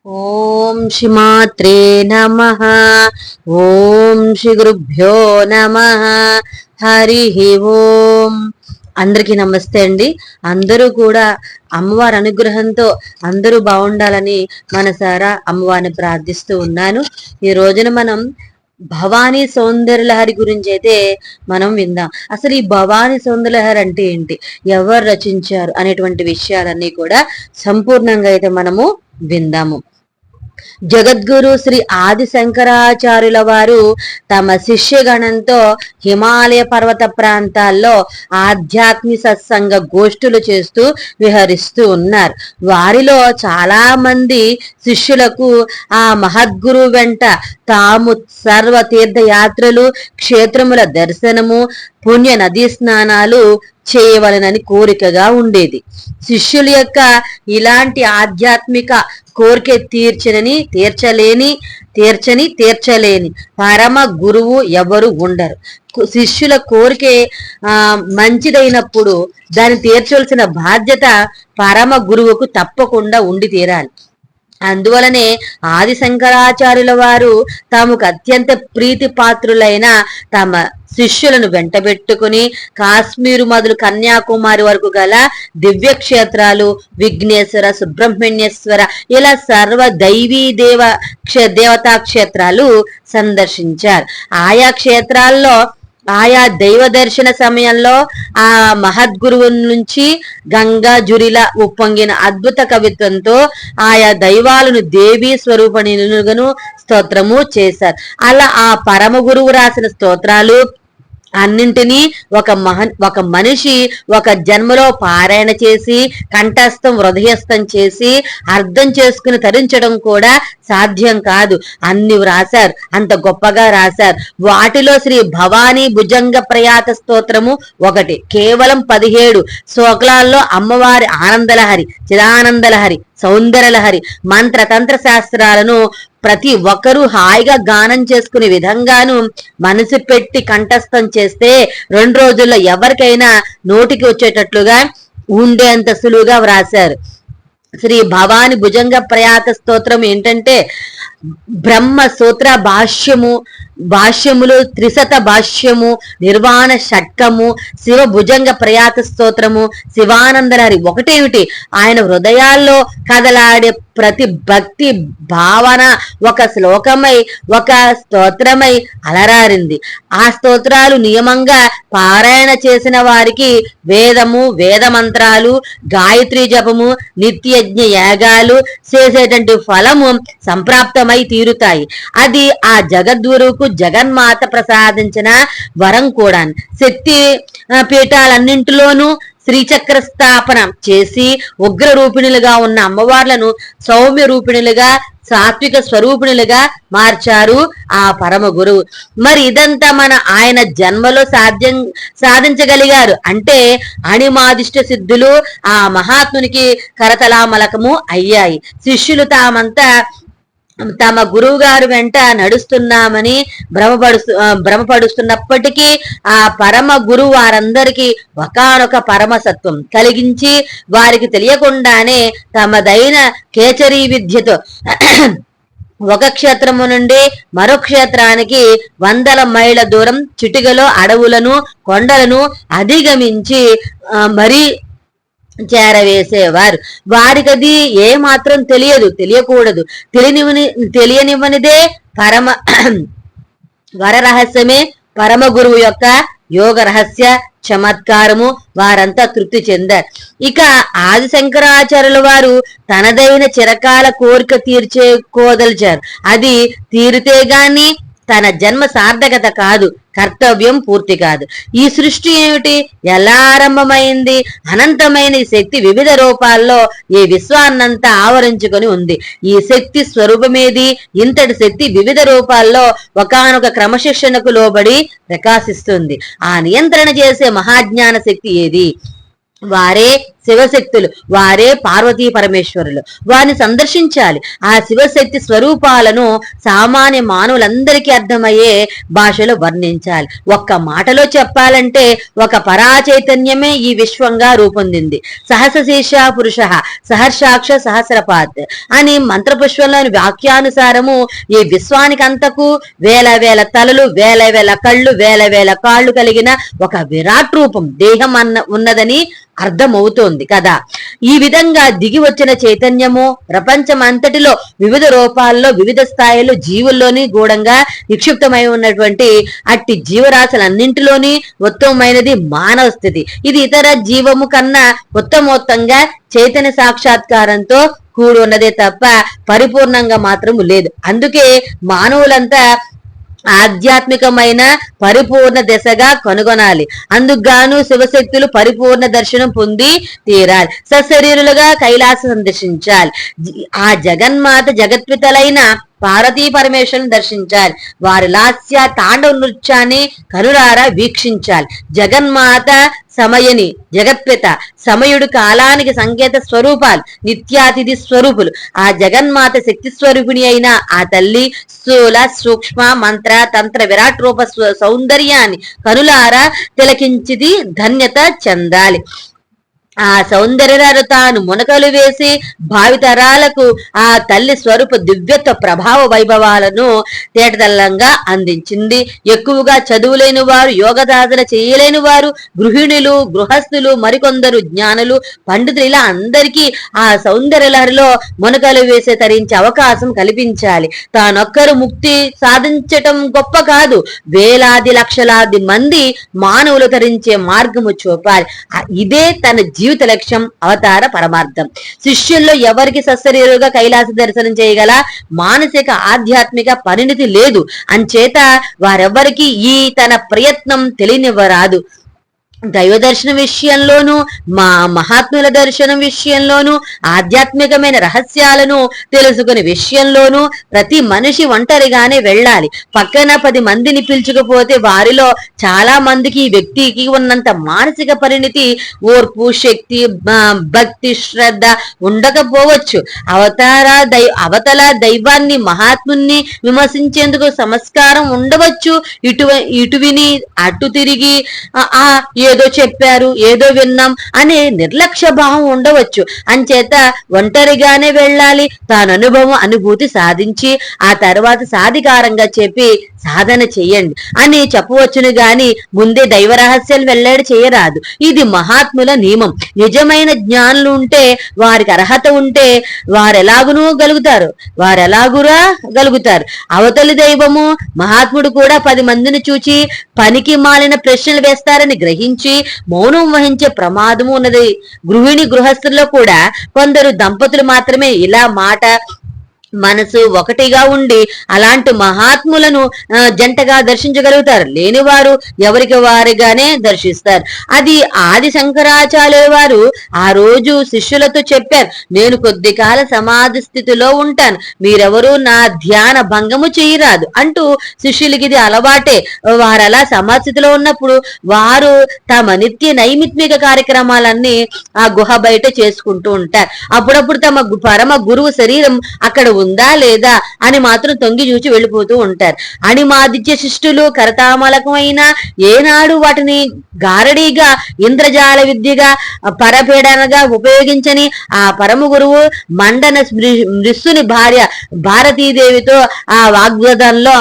ఓం శ్రీమాత్రే నమః. ఓం శ్రీ గురుభ్యో నమః. హరి ఓం. అందరికీ నమస్తే అండి. అందరూ కూడా అమ్మవారి అనుగ్రహంతో అందరూ బాగుండాలని మనసారా అమ్మవారిని ప్రార్థిస్తూ ఉన్నాను. ఈ రోజున మనం భవానీ సౌందర్యలహరి గురించి అయితే మనం విందాం. అసలు ఈ భవానీ సౌందర్యలహరి అంటే ఏంటి, ఎవరు రచించారు అనేటువంటి విషయాలన్నీ కూడా సంపూర్ణంగా అయితే మనము విందాము. జగద్గురు శ్రీ ఆది శంకరాచార్యుల వారు తమ శిష్యగణంతో హిమాలయ పర్వత ప్రాంతాల్లో ఆధ్యాత్మిక సత్సంగ గోష్ఠులు చేస్తూ విహరిస్తూ ఉన్నారు. వారిలో చాలా మంది శిష్యులకు ఆ మహద్గురు వెంట తాము సర్వ తీర్థయాత్రలు, క్షేత్రముల దర్శనము, పుణ్య నదీ స్నానాలు చేయవలనని కోరికగా ఉండేది. శిష్యుల యొక్క ఇలాంటి ఆధ్యాత్మిక కోరిక తీర్చలేని పరమ గురువు ఎవరు ఉండరు. శిష్యుల కోరిక మంచిదైనప్పుడు దాన్ని తీర్చవలసిన బాధ్యత పరమ గురువుకు తప్పకుండా ఉండి తీరాలి. అందువలనే ఆది శంకరాచార్యుల వారు తమకు అత్యంత ప్రీతి పాత్రులైన తమ శిష్యులను వెంటబెట్టుకుని కాశ్మీరు మొదలు కన్యాకుమారి వరకు గల దివ్య క్షేత్రాలు, విఘ్నేశ్వర, సుబ్రహ్మణ్యేశ్వర, ఇలా సర్వ దైవీ దేవతా క్షేత్రాలు సందర్శించారు. ఆయా క్షేత్రాల్లో ఆయా దైవ దర్శన సమయంలో ఆ మహద్గురువు నుంచి గంగా జురిల ఉప్పొంగిన అద్భుత కవిత్వంతో ఆయా దైవాలను దేవీ స్వరూపణులుగాను స్తోత్రము చేశారు. అలా ఆ పరమ గురువు రాసిన స్తోత్రాలు అన్నింటినీ ఒక మనిషి ఒక జన్మలో పారాయణ చేసి కంఠస్థం హృదయస్థం చేసి అర్థం చేసుకుని తరించడం కూడా సాధ్యం కాదు. అన్ని రాశారు, అంత గొప్పగా రాశారు. వాటిలో శ్రీ భవానీ భుజంగ ప్రయాత స్తోత్రము ఒకటి. కేవలం 17 శ్లోకాల్లో అమ్మవారి ఆనందలహరి, చిదానందలహరి, సౌందర్యలహరి మంత్రతంత్ర శాస్త్రాలను ప్రతి ఒక్కరూ హాయిగా గానం చేసుకునే విధంగాను మనసు పెట్టి కంఠస్థం చేస్తే 2 రోజుల్లో ఎవరికైనా నోటికి వచ్చేటట్లుగా ఉండేంత సులువుగా వ్రాశారు. శ్రీ భవాని భుజంగ ప్రయాత స్తోత్రం ఏంటంటే బ్రహ్మ సూత్ర భాష్యములు, త్రిశత భాష్యము, నిర్వాణ షట్కము, శివ భుజంగ ప్రయాత స్తోత్రము, శివానందలహరి ఒకటేమిటి, ఆయన హృదయాల్లో కదలాడే ప్రతి భక్తి భావన ఒక శ్లోకమై ఒక స్తోత్రమై అలరారింది. ఆ స్తోత్రాలు నియమంగా పారాయణ చేసిన వారికి వేదము, వేద మంత్రాలు, గాయత్రి జపము, నిత్యజ్ఞ యాగాలు చేసేటువంటి ఫలము సంప్రాప్తమై తీరుతాయి. అది ఆ జగద్గురువుకు జగన్మాత ప్రసాదించిన వరం కూడా. శక్తి పీఠాలన్నింటిలోనూ శ్రీచక్ర స్థాపన చేసి ఉగ్ర రూపిణులుగా ఉన్న అమ్మవార్లను సౌమ్య రూపిణులుగా, సాత్విక స్వరూపిణులుగా మార్చారు ఆ పరమ గురువు. మరి ఇదంతా ఆయన జన్మలో సాధించగలిగారు అంటే అణిమాదిష్ట సిద్ధులు ఆ మహాత్మునికి కరతలామలకము అయ్యాయి. శిష్యులు తామంతా తమ గురువు గారు వెంట నడుస్తున్నామని భ్రమపడుస్తున్నప్పటికీ ఆ పరమ గురువు వారందరికీ ఒకానొక పరమసత్వం కలిగించి వారికి తెలియకుండానే తమదైన కేచరీ విద్యతో ఒక క్షేత్రము నుండి మరో క్షేత్రానికి 100 మైళ్ళ దూరం చిటికలో అడవులను, కొండలను అధిగమించి మరీ చేరవేసేవారు. వారికి అది ఏ మాత్రం తెలియకూడదు. తెలియనివనిదే పరమ వర రహస్యమే పరమ గురువు యొక్క యోగ రహస్య చమత్కారము. వారంతా తృప్తి చెందారు. ఇక ఆది శంకరాచార్యుల వారు తనదైన చిరకాల కోరిక తీర్చేకోదలిచారు. అది తీరితే గాని తన జన్మ సార్థకత కాదు, కర్తవ్యం పూర్తి కాదు. ఈ సృష్టి ఏమిటి, ఎలా ఆరంభమైంది? అనంతమైన ఈ శక్తి వివిధ రూపాల్లో ఈ విశ్వాన్నంతా ఆవరించుకొని ఉంది. ఈ శక్తి స్వరూపమేది? ఇంతటి శక్తి వివిధ రూపాల్లో ఒకానొక క్రమశిక్షణకు లోబడి ప్రకాశిస్తుంది. ఆ నియంత్రణ చేసే మహాజ్ఞాన శక్తి ఏది? వారే శివశక్తులు, వారే పార్వతీ పరమేశ్వరులు. వారిని సందర్శించాలి. ఆ శివశక్తి స్వరూపాలను సామాన్య మానవులందరికీ అర్థమయ్యే భాషలో వర్ణించాలి. ఒక్క మాటలో చెప్పాలంటే ఒక పరాచైతన్యమే ఈ విశ్వంగా రూపొందింది. సహస్రశీర్ష పురుష సహర్షాక్ష సహస్రపాత్ అని మంత్రపుష్పంలోని వాక్యానుసారము ఈ విశ్వానికంతకు వేల వేల తలలు, వేల వేల కళ్ళు, వేల వేల కాళ్ళు కలిగిన ఒక విరాట్ రూపం, దేహం ఉన్నదని అర్థమవుతోంది కదా. ఈ విధంగా దిగి వచ్చిన చైతన్యము ప్రపంచం అంతటిలో వివిధ రూపాల్లో, వివిధ స్థాయిల్లో జీవుల్లోని గూఢంగా నిక్షిప్తమై ఉన్నటువంటి అట్టి జీవరాశులన్నింటిలోని ఉత్తమమైనది మానవ స్థితి. ఇది ఇతర జీవము కన్నా ఉత్తమోత్తంగా చైతన్య సాక్షాత్కారంతో కూడి ఉన్నదే తప్ప పరిపూర్ణంగా మాత్రము లేదు. అందుకే మానవులంతా ఆధ్యాత్మికమైన పరిపూర్ణ దశగా కనుగొనాలి. అందుకుగాను శివశక్తులు పరిపూర్ణ దర్శనం పొంది తీరాలి. సశరీరులుగా కైలాసం సందర్శించాలి. ఆ జగన్మాత జగత్పితలైన పార్వతీ పరమేశ్వరుని దర్శించాలి. వారి లాస్య తాండవ నృత్యాన్ని కనులారా వీక్షించాలి. జగన్మాత సమయని, జగత్పిత సమయుడు కాలానికి సంకేత స్వరూపాలు, నిత్యాతిథి స్వరూపులు. ఆ జగన్మాత శక్తి స్వరూపిణి అయిన ఆ తల్లి స్థూల సూక్ష్మ మంత్ర తంత్ర విరాట్ రూప సౌందర్యాన్ని కనులారా తిలకించిది ధన్యత చెందాలి. ఆ సౌందర్యాలు తాను మునకలు వేసి భావితరాలకు ఆ తల్లి స్వరూప దివ్యత్వ ప్రభావ వైభవాలను తేటతల్లంగా అందించింది. ఎక్కువగా చదువులేని వారు, యోగ సాధన చేయలేని వారు, గృహిణులు, గృహస్థులు, మరికొందరు జ్ఞానులు, పండితులు, ఇలా అందరికీ ఆ సౌందర్యలహరిలో మునకలు వేసే తరించే అవకాశం కల్పించాలి. తానొక్కరు ముక్తి సాధించటం గొప్ప కాదు, వేలాది లక్షలాది మంది మానవులు తరించే మార్గము చూపాలి. ఇదే తన జీవిత లక్ష్యం, అవతార పరమార్థం. శిష్యుల్లో ఎవరికి సశరీరుగా కైలాస దర్శనం చేయగల మానసిక ఆధ్యాత్మిక పరిణితి లేదు. అంచేత వారెవ్వరికి ఈ తన ప్రయత్నం తెలియనివ్వరాదు. దైవ దర్శనం విషయంలోనూ, మహాత్ముల దర్శనం విషయంలోనూ, ఆధ్యాత్మికమైన రహస్యాలను తెలుసుకునే విషయంలోనూ ప్రతి మనిషి ఒంటరిగానే వెళ్ళాలి. పక్కన 10 మందిని పిలుచుకపోతే వారిలో చాలా మందికి ఈ వ్యక్తికి ఉన్నంత మానసిక పరిణితి, ఓర్పు, శక్తి, భక్తి, శ్రద్ధ ఉండకపోవచ్చు. అవతల దైవాన్ని, మహాత్ముని విమర్శించేందుకు సంస్కారం ఉండవచ్చు. ఇటు విని అటు తిరిగి ఏదో చెప్పారు, ఏదో విన్నాం అనే నిర్లక్ష్య భావం ఉండవచ్చు. అంచేత ఒంటరిగానే వెళ్ళాలి. తాను అనుభూతి సాధించి ఆ తర్వాత సాధికారంగా చెప్పి సాధన చెయ్యండి అని చెప్పవచ్చును గాని ముందే దైవ రహస్యాలు వెల్లడి చేయరాదు. ఇది మహాత్ముల నియమం. నిజమైన జ్ఞానులు ఉంటే, వారికి అర్హత ఉంటే వారెలాగునూ గలుగుతారు. అవతలి దైవము మహాత్ముడు కూడా 10 మందిని చూచి పనికి మాలిన ప్రశ్నలు వేస్తారని గ్రహించి మౌనం వహించే ప్రమాదము ఉన్నది. గృహస్థుల్లో కూడా కొందరు దంపతులు మాత్రమే ఇలా మాట మనసు ఒకటిగా ఉండి అలాంటి మహాత్ములను జంటగా దర్శించగలుగుతారు. లేనివారు ఎవరికి వారిగానే దర్శిస్తారు. అది ఆది శంకరాచార్య వారు ఆ రోజు శిష్యులతో చెప్పారు, నేను కొద్ది కాల సమాధి స్థితిలో ఉంటాను, మీరెవరూ నా ధ్యాన భంగము చేయరాదు అంటూ. శిష్యులకి ఇది అలవాటే. వారు అలా సమాధిస్థితిలో ఉన్నప్పుడు వారు తమ నిత్య నైమిత్మిక కార్యక్రమాలన్నీ ఆ గుహ బయట చేసుకుంటూ ఉంటారు. అప్పుడప్పుడు తమ పరమ గురువు శరీరం అక్కడ ఉందా లేదా అని మాత్రం తొంగి చూచి వెళ్ళిపోతూ ఉంటారు. అణిమాదిత్య శిష్టులు కరతామలకమైన ఏనాడు వాటిని గారడీగా, ఇంద్రజాల విద్యగా, పరపీడనగా ఉపయోగించని ఆ పరమ గురువు మండన మృస్సుని భార్య భారతీదేవితో ఆ వాగ్వాదంలో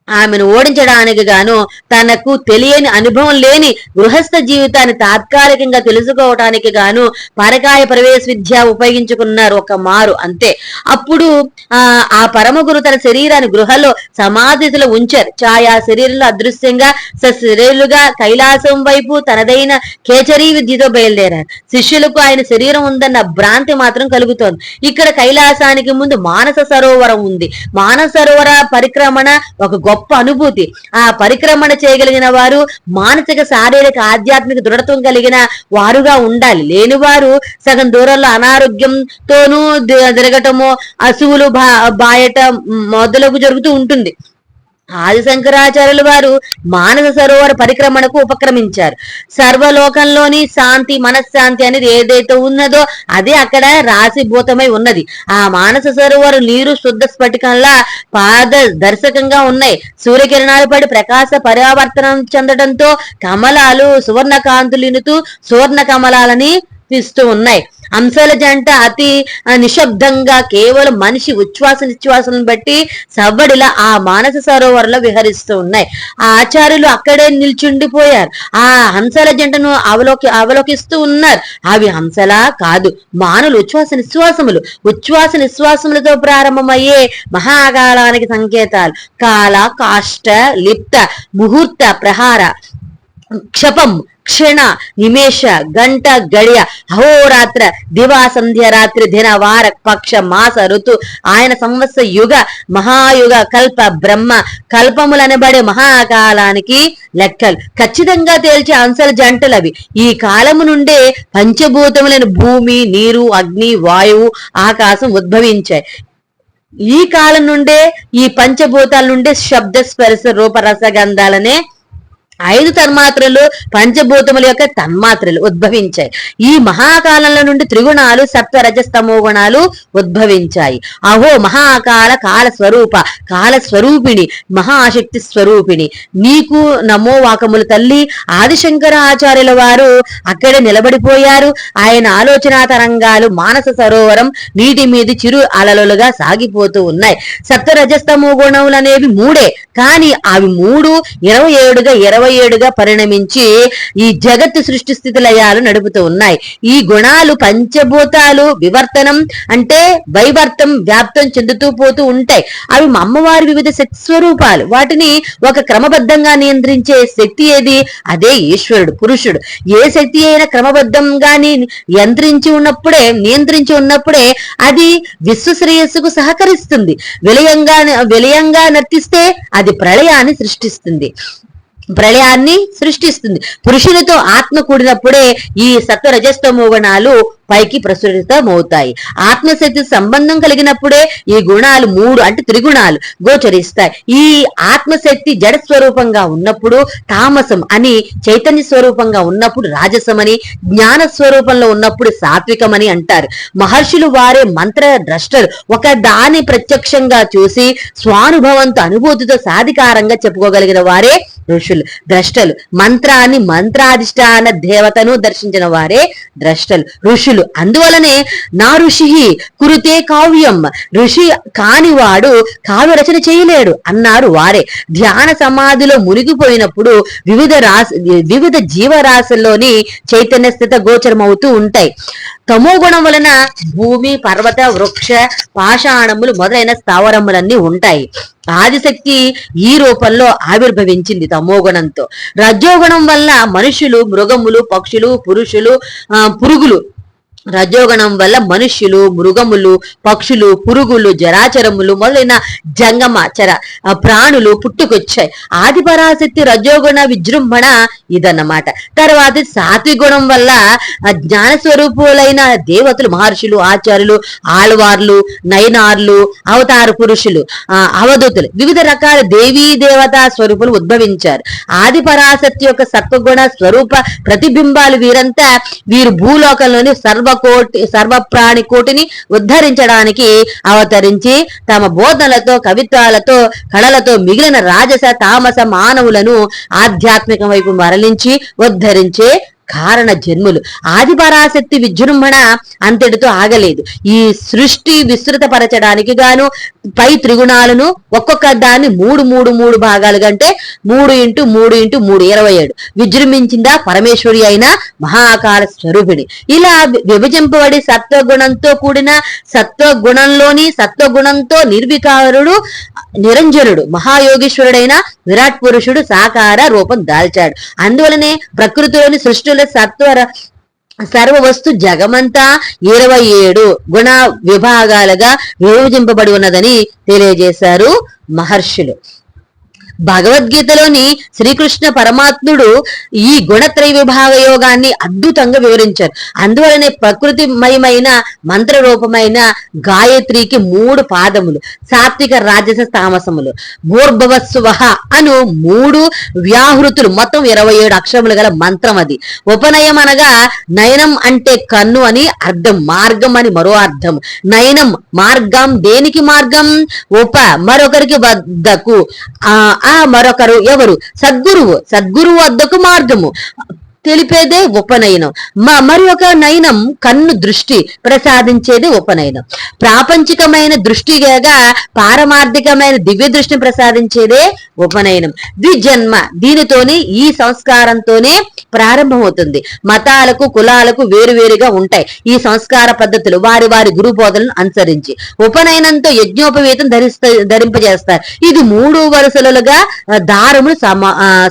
ఆమెను ఓడించడానికి గాను తనకు తెలియని, అనుభవం లేని గృహస్థ జీవితాన్ని తాత్కాలికంగా తెలుసుకోవటానికి గాను పరకాయ ప్రవేశ విద్య ఉపయోగించుకున్నారు ఒక మారు, అంతే. అప్పుడు ఆ పరమగురు తన శరీరాన్ని గృహలో సమాధిలో ఉంచారు. ఛాయా శరీరంలో అదృశ్యంగా సశరీరులుగా కైలాసం వైపు తనదైన కేచరీ విద్యతో బయలుదేరారు. శిష్యులకు ఆయన శరీరం ఉందన్న భ్రాంతి మాత్రం కలుగుతోంది. ఇక్కడ కైలాసానికి ముందు మానస సరోవరం ఉంది. మానస సరోవర పరిక్రమణ ఒక గొప్ప అనుభూతి. ఆ పరిక్రమణ చేయగలిగిన వారు మానసిక, శారీరక, ఆధ్యాత్మిక దృఢత్వం కలిగిన వారుగా ఉండాలి. లేనివారు సగం దూరంలో అనారోగ్యంతోనూ తిరగటము, అసువులు బాయట మొదలగు జరుగుతూ ఉంటుంది. ఆది శంకరాచార్యుల వారు మానస సరోవర పరిక్రమణకు ఉపక్రమించారు. సర్వలోకంలోని శాంతి, మనశ్శాంతి అనేది ఏదైతే ఉన్నదో అదే అక్కడ రాశిభూతమై ఉన్నది. ఆ మానస సరోవర నీరు శుద్ధ స్ఫటికంలా పాద దర్శకంగా ఉన్నాయి. సూర్యకిరణాలు పడి ప్రకాశ పరివర్తనం చెందడంతో కమలాలు సువర్ణ కాంతులినుతూ సువర్ణ కమలాలని ఇస్తూ ఉన్నాయి. అంశాల జంట అతి నిశ్శబ్దంగా కేవలం మనిషి ఉచ్ఛ్వాస నిశ్వాసాలను బట్టి సవ్వడిలా ఆ మానస సరోవరంలో విహరిస్తూ ఉన్నాయి. ఆ ఆచార్యులు అక్కడే నిల్చుండిపోయారు. ఆ హంసల జంటను అవలోకిస్తూ ఉన్నారు. అవి హంసలా కాదు, మానులు ఉచ్ఛ్వాస నిశ్వాసములతో ప్రారంభమయ్యే మహాకాలానికి సంకేతాలు. కాల, కాష్ట, లిప్త, ముహూర్త, ప్రహార, క్షపం, క్షణ, నిమేష, గంట, గడియ, అహోరాత్ర, దివా, సంధ్య, రాత్రి, దిన, వార, పక్ష, మాస, ఋతు, ఆయన, సంవత్సర, యుగ, మహాయుగ, కల్ప, బ్రహ్మ కల్పములనబడే మహాకాలానికి లెక్కలు ఖచ్చితంగా తేల్చే అంశాల జంటలవి. ఈ కాలము నుండే పంచభూతములైన భూమి, నీరు, అగ్ని, వాయువు, ఆకాశం ఉద్భవించాయి. ఈ కాలం నుండే ఈ పంచభూతాల నుండే శబ్ద, స్పర్శ, రూప, రస, గంధాలనే 5 తన్మాత్రలు పంచభూతముల యొక్క తన్మాత్రలు ఉద్భవించాయి. ఈ మహాకాలంలో నుండి త్రిగుణాలు, సప్త రజస్తమో గుణాలు ఉద్భవించాయి. అహో మహాకాల కాల స్వరూప, కాల స్వరూపిణి, మహాశక్తి స్వరూపిణి, నీకు నమో వాకములు తల్లి. ఆదిశంకర ఆచార్యుల వారు అక్కడే నిలబడిపోయారు. ఆయన ఆలోచన తరంగాలు మానస సరోవరం నీటి మీద చిరు అలలుగా సాగిపోతూ ఉన్నాయి. సప్త రజస్తమో గుణములు అనేవి 3, కానీ అవి 3 27గా పరిణమించి ఈ జగత్తు సృష్టి స్థితి లయాలు నడుపుతూ ఉన్నాయి. ఈ గుణాలు పంచభూతాలు వివర్తనం అంటే వైవర్తం వ్యాప్తం చెందుతూ పోతూ ఉంటాయి. అవి అమ్మవారి వివిధ శక్తి స్వరూపాలు. వాటిని ఒక క్రమబద్ధంగా నియంత్రించే శక్తి ఏది? అదే ఈశ్వరుడు, పురుషుడు. ఏ శక్తి అయినా క్రమబద్ధంగా నియంత్రించి ఉన్నప్పుడే అది విశ్వశ్రేయస్సుకు సహకరిస్తుంది. విలయంగా నర్తిస్తే అది ప్రళయాన్ని సృష్టిస్తుంది. పురుషులతో ఆత్మ కూడినప్పుడే ఈ సత్వరజస్తమో గుణాలు పైకి ప్రసురితమవుతాయి. ఆత్మశక్తి సంబంధం కలిగినప్పుడే ఈ గుణాలు 3 అంటే త్రిగుణాలు గోచరిస్తాయి. ఈ ఆత్మశక్తి జడ స్వరూపంగా ఉన్నప్పుడు తామసం అని, చైతన్య స్వరూపంగా ఉన్నప్పుడు రాజసమని, జ్ఞాన స్వరూపంలో ఉన్నప్పుడు సాత్వికమని అంటారు. మహర్షులు వారే మంత్ర ద్రష్టలు. ఒక దాని ప్రత్యక్షంగా చూసి స్వానుభవంతో అనుభూతితో సాధికారంగా చెప్పుకోగలిగిన వారే ఋషులు, ద్రష్టలు. మంత్రాన్ని, మంత్రాధిష్టాన దేవతను దర్శించిన వారే ద్రష్టలు, ఋషులు. అందువలనే నా ఋషి కురుతే కావ్యం, ఋషి కానివాడు కావ్య రచన చేయలేడు అన్నారు వారే. ధ్యాన సమాధిలో మునిగిపోయినప్పుడు వివిధ జీవరాశుల్లోని చైతన్య స్థిత గోచరమవుతూ ఉంటాయి. తమో గుణం వలన భూమి, పర్వత, వృక్ష, పాషాణములు మొదలైన స్థావరములన్నీ ఉంటాయి. ఆదిశక్తి ఈ రూపంలో ఆవిర్భవించింది తమోగుణంతో. రజోగుణం వల్ల మనుషులు, మృగములు, పక్షులు, పురుగులు రజోగుణం వల్ల మనుష్యులు, మృగములు, పక్షులు, పురుగులు, జరాచరములు మొదలైన జంగమాచర ప్రాణులు పుట్టుకొచ్చాయి. ఆది పరాశక్తి రజోగుణ విజృంభణ ఇదన్నమాట. తర్వాత సాత్విగుణం వల్ల జ్ఞాన స్వరూపులైన దేవతలు, మహర్షులు, ఆచార్యులు, ఆళ్వార్లు, నయనార్లు, అవతార పురుషులు, అవధూతులు, వివిధ రకాల దేవీ దేవతా స్వరూపులు ఉద్భవించారు. ఆది పరాశక్తి యొక్క సత్వగుణ స్వరూప ప్రతిబింబాలు వీరు భూలోకంలోని సర్వ ప్రాణి కోటిని ఉద్ధరించడానికి అవతరించి తమ బోధనలతో, కవిత్వాలతో, కళలతో మిగిలిన రాజస తామస మానవులను ఆధ్యాత్మికం వైపు మరలించి ఉద్ధరించే కారణ జన్ములు. ఆది పరాశక్తి విజృంభణ అంతటితో ఆగలేదు. ఈ సృష్టి విస్తృతపరచడానికి గాను పై త్రిగుణాలను ఒక్కొక్క దాన్ని 3 భాగాలుగా అంటే 3 × 3 × 3 27 విజృంభించిందా పరమేశ్వరి అయిన మహాకాల స్వరూపిణి. ఇలా విభజింపబడి సత్వగుణంతో కూడిన సత్వగుణంతో నిర్వికారుడు నిరంజనుడు మహాయోగీశ్వరుడైన విరాట్ పురుషుడు సాకార రూపం దాల్చాడు. అందువలనే ప్రకృతిలోని సృష్టిలో సర్వ వస్తు జగమంతా 27 గుణ విభాగాలుగా విభజింపబడి ఉన్నదని తెలియజేశారు మహర్షులు. భగవద్గీతలోని శ్రీకృష్ణ పరమాత్ముడు ఈ గుణత్రయ విభాగ యోగాన్ని అద్భుతంగా వివరించారు. అందువలనే ప్రకృతిమయమైన మంత్ర రూపమైన గాయత్రికి 3 పాదములు, సాత్విక రాజస తామసములు, భూర్భవస్సువహ అను 3 వ్యాహృతులు, మొత్తం 27 అక్షరములు గల మంత్రం అది. ఉపనయం అనగా నయనం అంటే కన్ను అని అర్థం, మార్గం అని మరో అర్థం. నయనం మార్గం, దేనికి మార్గం? మరొకరికి వద్దకు, మరొకరు ఎవరు? సద్గురువు, సద్గురువు వద్దకు మార్గము తెలిపేదే ఉపనయనం. మరి ఒక నయనం కన్ను దృష్టి ప్రసాదించేది ఉపనయనం. ప్రాపంచికమైన దృష్టిగా పారమార్థికమైన దివ్య దృష్టిని ప్రసాదించేదే ఉపనయనం. ద్విజన్మ, దీనితోనే ఈ సంస్కారంతోనే ప్రారంభమవుతుంది. మతాలకు కులాలకు వేరువేరుగా ఉంటాయి ఈ సంస్కార పద్ధతులు, వారి వారి గురు బోధనను అనుసరించి. ఉపనయనంతో యజ్ఞోపవీతం ధరింపజేస్తారు. ఇది 3 వరుసలుగా దారములు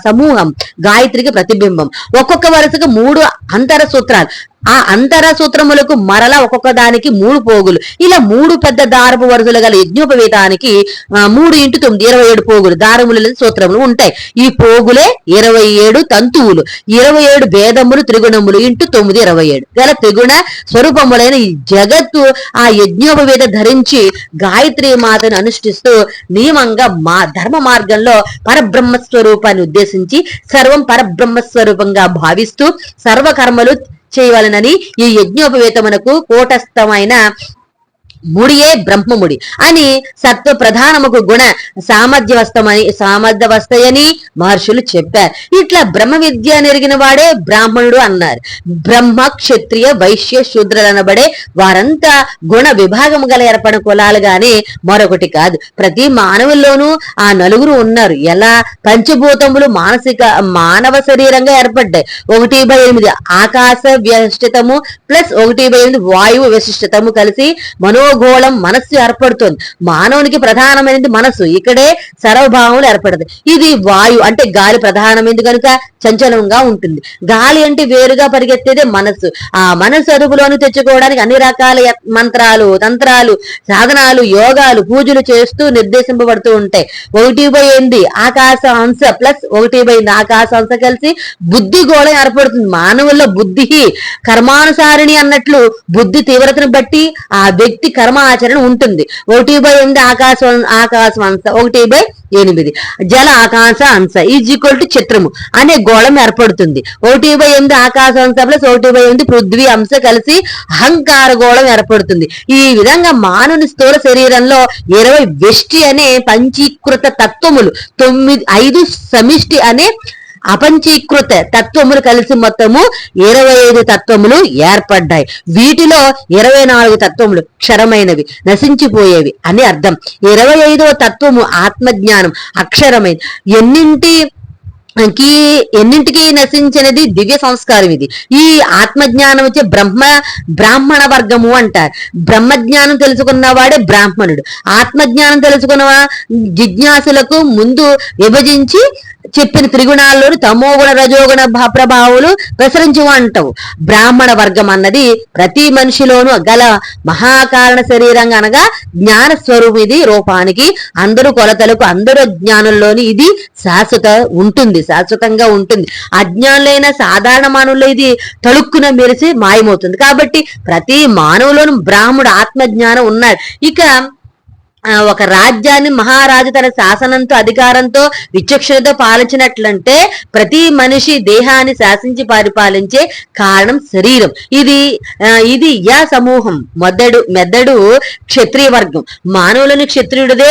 సమూహం, గాయత్రికి ప్రతిబింబం. ఒక్కొక్క వరుసకు 3 అంతర సూత్రాలు, ఆ అంతర సూత్రములకు మరలా ఒక్కొక్క దానికి 3 పోగులు. ఇలా 3 పెద్ద దారపు వరుసలు గల యజ్ఞోపవీతానికి 3 × 9 27 పోగులు, దారములు సూత్రములు ఉంటాయి. ఈ పోగులే 27 తంతువులు, 27 భేదములు, త్రిగుణములు × 9 27 గల త్రిగుణ స్వరూపములైన ఈ జగత్తు ఆ యజ్ఞోపవీత ధరించి గాయత్రి మాతను అనుష్ఠిస్తూ నియమంగా ధర్మ మార్గంలో పరబ్రహ్మ స్వరూపాన్ని ఉద్దేశించి సర్వం పరబ్రహ్మ స్వరూపంగా భావిస్తూ సర్వకర్మలు చేయవలనని ఈ యజ్ఞోపవేతమునకు కూటస్థమైన ముడియే బ్రహ్మముడి అని సత్వ ప్రధానముకు గుణ సామర్థ్యవస్తయని మహర్షులు చెప్పారు. ఇట్లా బ్రహ్మ విద్య నెరిగిన వాడే బ్రాహ్మణుడు అన్నారు. బ్రహ్మ, క్షత్రియ, వైశ్య, శూద్రులనబడే వారంతా గుణ విభాగము గల ఏర్పడిన కులాలు గాని మరొకటి కాదు. ప్రతి మానవుల్లోనూ ఆ 4 ఉన్నారు. ఎలా? పంచభూతములు మానవ శరీరంగా ఏర్పడ్డాయి. 1/8 ఆకాశ వ్యష్టితము ప్లస్ 1/8 వాయువు విశిష్టతము కలిసి మనోగోళం మనస్సు ఏర్పడుతుంది. మానవునికి ప్రధానమైనది మనస్సు. ఇక్కడే సర్వభావములు ఏర్పడుతుంది. ఇది వాయు అంటే గాలి ప్రధానమైనది కనుక చంచలంగా ఉంటుంది. గాలి అంటే వేరుగా పరిగెత్తేదే మనస్సు. ఆ మనస్సు అదుపులోని తెచ్చుకోవడానికి అన్ని రకాల మంత్రాలు, తంత్రాలు, సాధనాలు, యోగాలు, పూజలు చేస్తూ నిర్దేశింపబడుతూ ఉంటాయి. 1/8 ఆకాశ అంశ ప్లస్ 1/8 ఆకాశ అంశ కలిసి బుద్ధి గోళం ఏర్పడుతుంది. మానవుల్లో బుద్ధి కర్మానుసారిణి అన్నట్లు బుద్ధి తీవ్రతను బట్టి ఆ వ్యక్తి కర్మ ఆచరణ ఉంటుంది. 1/8 ఆకాశం అంశ, 1/8 జల ఆకాశ అంశ = చిత్రము అనే గోళం ఏర్పడుతుంది. 1/8 ఆకాశ అంశ ప్లస్ 1/8 పృథ్వీ అంశ కలిసి అహంకార గోళం ఏర్పడుతుంది. ఈ విధంగా మానవుని స్థూల శరీరంలో 20 వ్యష్టి అనే పంచీకృత తత్వములు, 5 సమిష్టి అనే అపంచీకృత తత్వములు కలిసి మొత్తము 25 తత్వములు ఏర్పడ్డాయి. వీటిలో 24 తత్వములు క్షరమైనవి, నశించిపోయేవి అని అర్థం. 25వ తత్వము ఆత్మజ్ఞానం అక్షరమైనది. ఎన్నింటికి నశించినది దివ్య సంస్కారం. ఇది ఈ ఆత్మజ్ఞానం వచ్చే బ్రాహ్మణ వర్గము అంటారు. బ్రహ్మజ్ఞానం తెలుసుకున్నవాడే బ్రాహ్మణుడు. ఆత్మజ్ఞానం తెలుసుకున్న జిజ్ఞాసులకు ముందు విభజించి చెప్పిన త్రిగుణాల్లోని తమోగుణ రజోగుణ ప్రభావాలు ప్రసరించు అంటావు. బ్రాహ్మణ వర్గం అన్నది ప్రతి మనిషిలోనూ గల మహాకారణ శరీరంగా అనగా జ్ఞాన స్వరూపం. ఇది రూపానికి అందరూ కొలతలకు అందరూ జ్ఞానంలోని ఇది శాశ్వతంగా ఉంటుంది. అజ్ఞానులైన సాధారణ మానవుల్లో ఇది తళుక్కున మెరిసి మాయమవుతుంది. కాబట్టి ప్రతి మానవులోనూ బ్రాహ్మణుడు ఆత్మజ్ఞానం ఉన్నాడు. ఇక ఒక రాజ్యాన్ని మహారాజు తన శాసనంతో అధికారంతో విచక్షణతో పాలించినట్లంటే ప్రతి మనిషి దేహాన్ని శాసించి పరిపాలించే కారణం శరీరం. ఇది యా సమూహం. మెదడు క్షత్రియ వర్గం. మానవులని క్షత్రియుడిదే,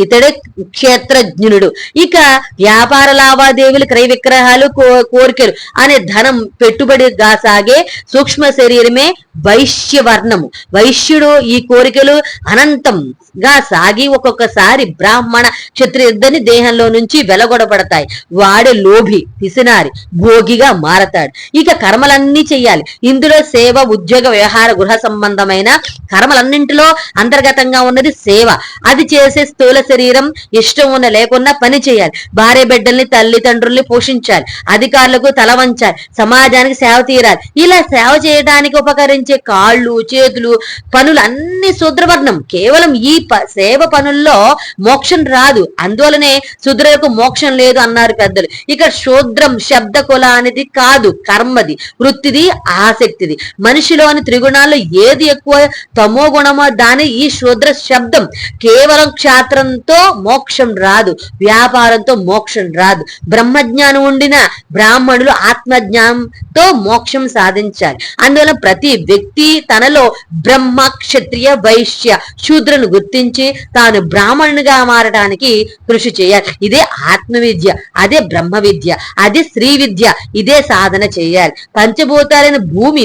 ఇతడే క్షేత్రజ్ఞుడు. ఇక వ్యాపార లావాదేవీలు, క్రయ విక్రయాలు, కోరికలు అనే ధనం పెట్టుబడిగా సాగే సూక్ష్మ శరీరమే వైశ్యవర్ణము. వైశ్యుడు ఈ కోరికలు అనంతంగా సాగి ఒక్కొక్కసారి బ్రాహ్మణ క్షత్రియ ఇద్దరిని దేహంలో నుంచి వెలగొడబడతాయి. వాడే లోభి, పిసినారి, భోగిగా మారతాడు. ఇక కర్మలన్నీ చెయ్యాలి. ఇందులో సేవ, ఉద్యోగ, వ్యవహార, గృహ సంబంధమైన కర్మలన్నింటిలో అంతర్గతంగా ఉన్నది సేవ. అది చేసే స్థూల శరీరం ఇష్టం ఉన్న లేకున్నా పని చేయాలి. భార్య బిడ్డల్ని, తల్లిదండ్రుల్ని పోషించాలి. అధికారులకు తల వంచాలి. సమాజానికి సేవ తీరాలి. ఇలా సేవ చేయడానికి ఉపకరించే కాళ్ళు, చేతులు, పనులు అన్ని శూద్రవర్ణం. కేవలం ఈ సేవ పనుల్లో మోక్షం రాదు. అందువలనే శూద్రులకు మోక్షం లేదు అన్నారు పెద్దలు. ఇక్కడ శూద్రం శబ్ద కులానిది కాదు, కర్మది, వృత్తిది, ఆసక్తిది. మనిషిలోని త్రిగుణాల్లో ఏది ఎక్కువ తమో గుణమో దాని ఈ శూద్ర శబ్దం. కేవలం క్షాత్రంతో మోక్షం రాదు, వ్యాపారంతో మోక్షం రాదు. బ్రహ్మజ్ఞానం ఉండిన బ్రాహ్మణులు ఆత్మజ్ఞానంతో మోక్షం సాధించాలి. అందువల్ల ప్రతి వ్యక్తి తనలో బ్రహ్మ, క్షత్రియ, వైశ్య, శూద్రను గుర్తించి తాను బ్రాహ్మణునిగా మారడానికి కృషి చేయాలి. ఇదే ఆత్మ విద్య, అదే బ్రహ్మ విద్య, అదే శ్రీ విద్య. ఇదే సాధన చేయాలి. పంచభూతాలైన భూమి,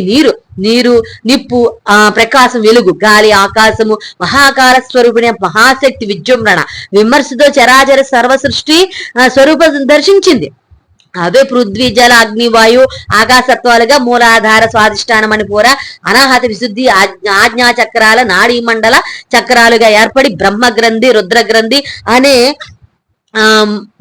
నీరు, నిప్పు, ప్రకాశం, వెలుగు, గాలి, ఆకాశము, మహాకాల స్వరూపిణి మహాశక్తి విజృంభణ విమర్శతో చరాచర సర్వ సృష్టి స్వరూపం దర్శించింది. అవే పృథ్వీ, జల, అగ్ని, వాయు, ఆకాశత్వాలుగా మూలాధార, స్వాధిష్టాన, మణిపూర, అనాహత, విశుద్ధి, ఆజ్ఞా చక్రాల, నాడీ మండల చక్రాలుగా ఏర్పడి బ్రహ్మ గ్రంథి, రుద్ర గ్రంథి అనే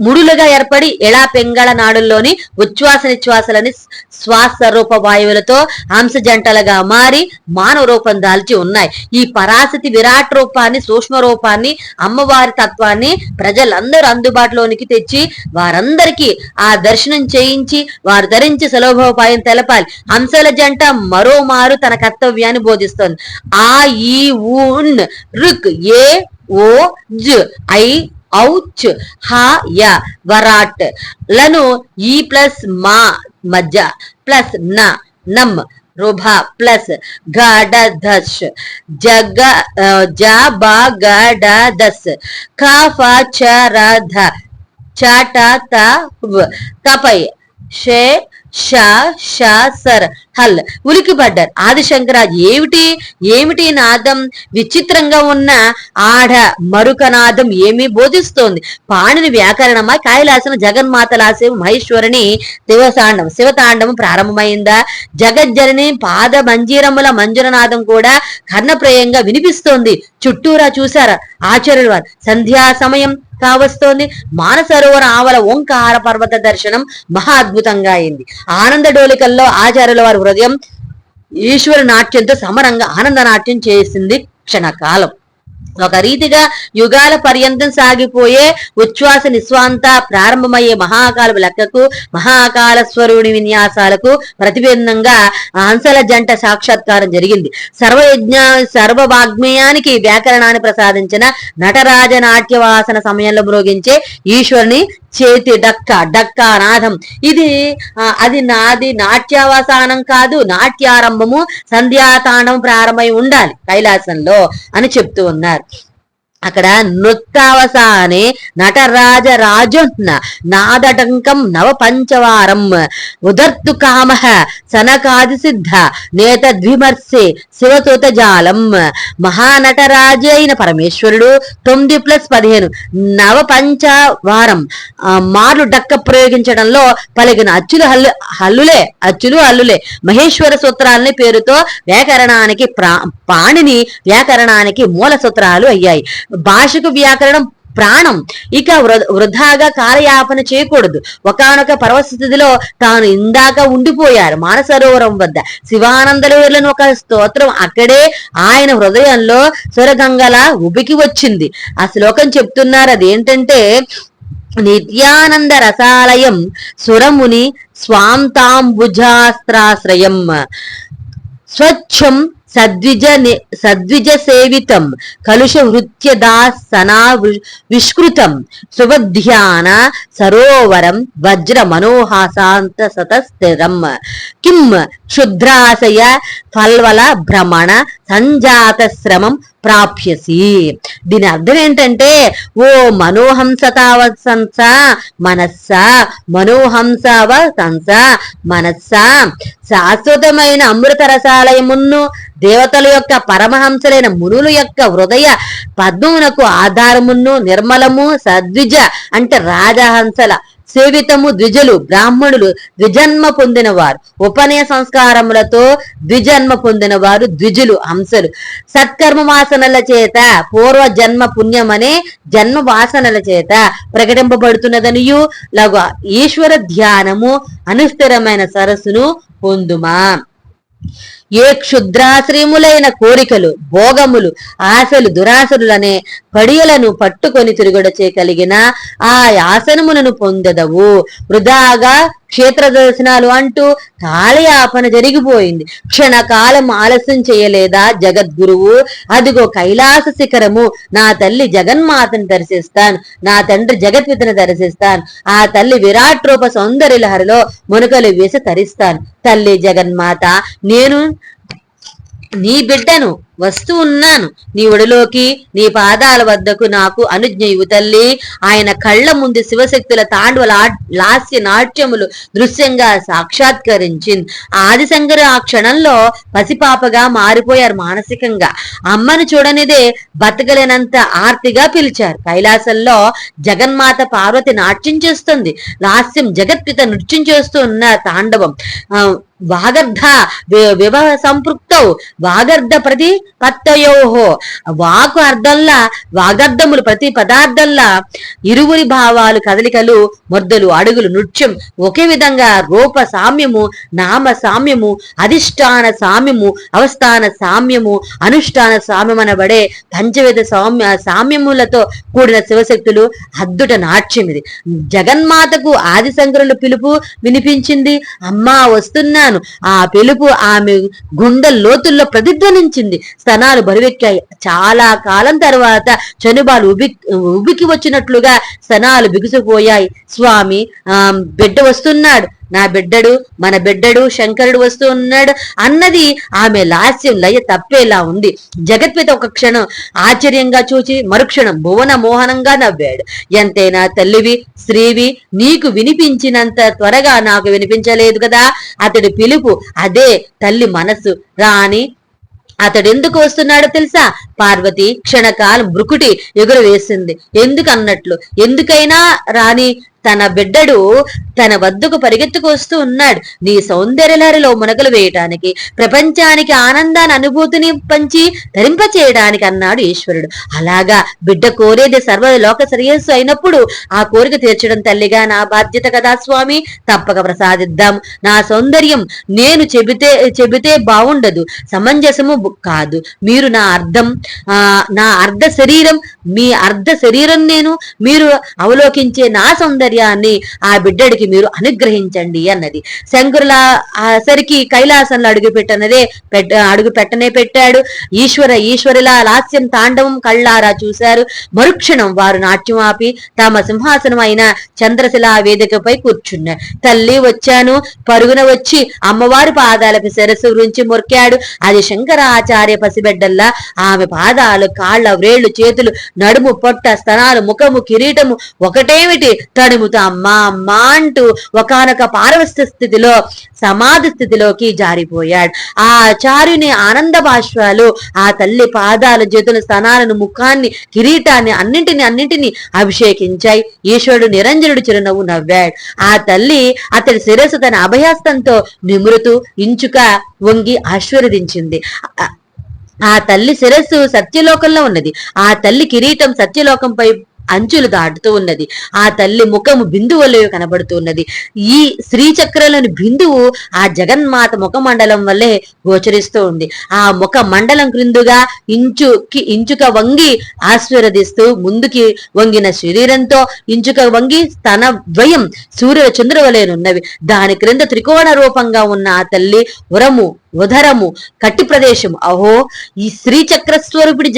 ముడులుగా ఏర్పడి ఎళా పెంగళ నాడుల్లోని ఉచ్ఛ్వాస నిశ్వాసలని శ్వాస రూప వాయువులతో హంస జంటలుగా మారి మానవ రూపం దాల్చి ఉన్నాయి. ఈ పరాశక్తి విరాట్ రూపాన్ని, సూక్ష్మ రూపాన్ని, అమ్మవారి తత్వాన్ని ప్రజలందరూ అందుబాటులోనికి తెచ్చి వారందరికీ ఆ దర్శనం చేయించి వారు ధరించి సులభోపాయం తెలపాలి. హంసల జంట మరోమారు తన కర్తవ్యాన్ని బోధిస్తోంది. ఆ ఈ ఊన్ రుక్ ఏ ఓ జ ఐ ఔచ్ హ య వరాట్ లను ఈ ప్లస్ మా మధ్య ప్లస్ న నమ్ రుభ ప్లస్ గడ దశ జగ జ బ గడ దశ ఖ ఫ చ ర ధ చ ట త వ కపై షే ష ష సర్ హల్ ఉలికిపడ్డారు. ఆదిశంకరాజు ఏమిటి నాదం? విచిత్రంగా ఉన్న ఆడ మరుక నాదం ఏమి బోధిస్తోంది? పాణిని వ్యాకరణమా, కైలాసన జగన్మాతలాసే మహేశ్వరిని శివతాండవం ప్రారంభమైందా? జగజ్జనని పాద మంజీరముల మంజురనాదం కూడా కర్ణప్రయంగా వినిపిస్తోంది. చుట్టూరా చూశారా ఆచార్యుల వారు? సంధ్యా సమయం కావస్తోంది. మానసరోవర ఆవల ఓంకార పర్వత దర్శనం మహా అద్భుతంగా అయింది. ఆనంద డోలికల్లో ఆచార్యుల వారి హృదయం ఈశ్వర నాట్యంతో సమరంగా ఆనంద నాట్యం చేసింది. క్షణకాలం ఒక రీతిగా యుగాల పర్యంతం సాగిపోయే ఉచ్ఛ్వాస నిస్వాంత ప్రారంభమయ్యే మహాకాల లెక్కకు, మహాకాల స్వరుని విన్యాసాలకు ప్రతిబింబంగా హంసల జంట సాక్షాత్కారం జరిగింది. సర్వవాగ్మేయానికి వ్యాకరణాన్ని ప్రసాదించిన నటరాజ నాట్యవాసన సమయంలో మ్రోగించే ఈశ్వరుని చేతి డక్క నాదం అది నాది నాట్యావసానం కాదు, నాట్యారంభము సంధ్యాతాండవం ప్రారంభమై ఉండాలి కైలాసంలో అని చెప్తూ ఉన్నారు. అక్కడ నృత్తావసానే నటరాజ రాజున్న నాదటంకం నవ పంచవారం ఉదర్తు కామ సనకాది సిద్ధ నేత ద్విమర్శే శివతోత జాలం. మహానటరాజు అయిన పరమేశ్వరుడు 9+15 నవ పంచవారం మార్లు డక్క ప్రయోగించడంలో పలికిన అచ్చులు హల్లులే మహేశ్వర సూత్రాలని పేరుతో వ్యాకరణానికి పాణిని వ్యాకరణానికి మూల సూత్రాలు అయ్యాయి. భాషకు వ్యాకరణం ప్రాణం. ఇక వృధాగా కాలయాపన చేయకూడదు. ఒకానొక పరవస్థితిలో తాను ఇందాక ఉండిపోయారు మానసరోవరం వద్ద. శివానందలూరులను ఒక స్తోత్రం అక్కడే ఆయన హృదయంలో సురగంగలా ఉబికి వచ్చింది. ఆ శ్లోకం చెప్తున్నారు. అదేంటంటే నిత్యానంద రసాలయం సురముని స్వాంతాంబుజాస్త్రాశ్రయం స్వచ్ఛం సద్విజ సేవితం కలుష వృత్యదాసనా విష్కృతం శుభధ్యాన సరోవరం వజ్ర మనోహాసాంత సతస్థిరం కిం క్షుద్రాశయ ఫల్వల భ్రమణ సంజాత శ్రమం ప్రాప్యసి. దీని అర్థం ఏంటంటే, ఓ మనోహంసతావసంస మనస్స మనోహంసవసంస మనస్స శాశ్వతమైన అమృత రసాలయమును దేవతల యొక్క పరమహంసలైన మునుల యొక్క హృదయ పద్మమునకు ఆధారమును నిర్మలము సద్విజ అంటే రాజహంసల సేవితము ద్విజులు బ్రాహ్మణులు ద్విజన్మ పొందిన వారు. ఉపనయ సంస్కారములతో ద్విజన్మ పొందిన వారు ద్విజులు హంసలు. సత్కర్మ వాసనల చేత పూర్వ జన్మ పుణ్యమనే జన్మ వాసనల చేత ప్రకటింపబడుతున్నదనియు లఘు ఈశ్వర ధ్యానము అనుస్థిరమైన సరస్సును పొందుమా. ఏ క్షుద్రాశ్రయములైన కోరికలు, భోగములు, ఆశలు, దురాశలులనే పడియలను పట్టుకొని తిరుగుడచే కలిగిన ఆ ఆసనములను పొందదవు. వృధాగా క్షేత్ర దర్శనాలు అంటూ కాలయాపన జరిగిపోయింది. క్షణకాలం ఆలస్యం చేయలేదా జగద్గురువు? అదిగో కైలాస శిఖరము. నా తల్లి జగన్మాతను దర్శిస్తాను, నా తండ్రి జగత్పితను దర్శిస్తాను, ఆ తల్లి విరాట్ రూప సౌందర్య లహరిలో మునకలు వేసి తరిస్తాను. తల్లి జగన్మాత, నేను నీ బిడ్డను, వస్తూ ఉన్నాను నీ ఒడిలోకి, నీ పాదాల వద్దకు నాకు అనుజ్ఞయు తల్లి. ఆయన కళ్ళ ముందు శివశక్తుల తాండవ లాస్య నాట్యములు దృశ్యంగా సాక్షాత్కరించింది. ఆదిశంకరు ఆ క్షణంలో పసిపాపగా మారిపోయారు. మానసికంగా అమ్మను చూడనిదే బతకలేనంత ఆర్తిగా పిలిచారు. కైలాసంలో జగన్మాత పార్వతి నాట్యం చేస్తుంది. లాస్యం జగత్పిత నృత్యం చేస్తూ ఉన్న తాండవం. వాగర్ధ వివాహ సంపృక్తౌ వాగర్ధ ప్రతి పత్తయోహో. వాకు అర్థంలా వాగర్ధములు ప్రతి పదార్థంలా ఇరువురి భావాలు, కదలికలు, మొద్దలు, అడుగులు, నృత్యం ఒకే విధంగా రూప సామ్యము, నామ సామ్యము, అధిష్టాన సామ్యము, అవస్థాన సామ్యము, అనుష్ఠాన సామ్యం అనబడే పంచవిధ సామ్యములతో కూడిన శివశక్తులు అద్భుత నాట్యం ఇది. జగన్మాతకు ఆదిశంకరుల పిలుపు వినిపించింది. అమ్మా వస్తున్నా. ఆ పిలుపు ఆమె గుండె లోతుల్లో ప్రతిధ్వనించింది. స్తనాలు బరువెక్కాయి. చాలా కాలం తర్వాత చనుబాలు ఉబికి వచ్చినట్లుగా స్తనాలు బిగుసిపోయాయి. స్వామి, బిడ్డ వస్తున్నాడు, నా బిడ్డడు, మన బిడ్డడు, శంకరుడు వస్తూ ఉన్నాడు అన్నది ఆమె లాస్యం లయ తప్పేలా ఉంది. జగత్పిత ఒక క్షణం ఆశ్చర్యంగా చూచి మరుక్షణం భువన మోహనంగా నవ్వాడు. ఎంతైనా తల్లివి, స్త్రీవి, నీకు వినిపించినంత త్వరగా నాకు వినిపించలేదు కదా. అతడి పిలుపు అదే తల్లి మనస్సు. రాని అతడెందుకు వస్తున్నాడో తెలుసా? పార్వతి క్షణకాలం బ్రుకుటి ఎగురు వేసింది. ఎందుకు అన్నట్లు. ఎందుకైనా రాని తన బిడ్డడు తన వద్దకు పరిగెత్తుకు వస్తూ ఉన్నాడు. నీ సౌందర్యలహరిలో మునకలు వేయటానికి, ప్రపంచానికి ఆనందాన్ని, అనుభూతిని పంచి ధరింప చేయడానికి అన్నాడు ఈశ్వరుడు. అలాగా బిడ్డ కోరేది సర్వలోక శ్రేయస్సు అయినప్పుడు ఆ కోరిక తీర్చడం తల్లిగా నా బాధ్యత కదా స్వామి. తప్పక ప్రసాదిద్దాం. నా సౌందర్యం నేను చెబితే బాగుండదు, సమంజసము కాదు. మీరు నా అర్ధ శరీరం, మీ అర్ధ శరీరం నేను. మీరు అవలోకించే నా సౌందర్యాన్ని ఆ బిడ్డడికి మీరు అనుగ్రహించండి అన్నది. శంకరుల సరికి కైలాసంలో అడుగు పెట్టాడు. ఈశ్వరుల లాస్యం తాండవం కళ్ళారా చూశారు. మరుక్షణం వారు నాట్యం ఆపి తమ సింహాసనం అయిన చంద్రశిలా వేదికపై కూర్చున్నారు. తల్లి వచ్చాను పరుగున వచ్చి అమ్మవారి పాదాలపై శిరస్సు గురించి మొక్కాడు. అది శంకరాచార్య పసిబిడ్డల్లా ఆమె పాదాలు, కాళ్ళ వ్రేళ్లు, చేతులు, నడుము, పొట్ట, స్తనాలు, ముఖము, కిరీటము ఒకటేమిటి తడుముతూ అమ్మా అమ్మా అంటూ ఒకనొక పారవస్య స్థితిలో, సమాధి స్థితిలోకి జారిపోయాడు. ఆ ఆచార్యుని ఆనంద బాష్పాలు ఆ తల్లి పాదాలు, చేతుల, స్తనాలను, ముఖాన్ని, కిరీటాన్ని అన్నింటినీ అభిషేకించాయి. ఈశ్వరుడు నిరంజనుడు చిరునవ్వు నవ్వాడు. ఆ తల్లి అతడి శిరస్సు తన అభయహస్తంతో నిమురుతూ ఇంచుక వంగి ఆశీర్వదించింది. ఆ తల్లి శిరస్సు సత్యలోకంలో ఉన్నది. ఆ తల్లి కిరీటం సత్యలోకంపై అంచులు దాటుతూ ఉన్నది. ఆ తల్లి ముఖము బిందువులో కనబడుతున్నది. ఈ శ్రీచక్రలోని బిందువు ఆ జగన్మాత ముఖమండలం వల్లే గోచరిస్తూ ఉంది. ఆ ముఖ మండలం క్రిందుగా ఇంచుక వంగి ఆశీర్వదిస్తూ ముందుకి వంగిన శరీరంతో ఇంచుక వంగి స్తన ద్వయం సూర్య చంద్రవలేనున్నవి. దాని క్రింద త్రికోణ రూపంగా ఉన్న ఆ తల్లి ఉరము, ఉదరము, కట్టి ప్రదేశం. అహో, ఈ శ్రీచక్ర స్వరూపుడి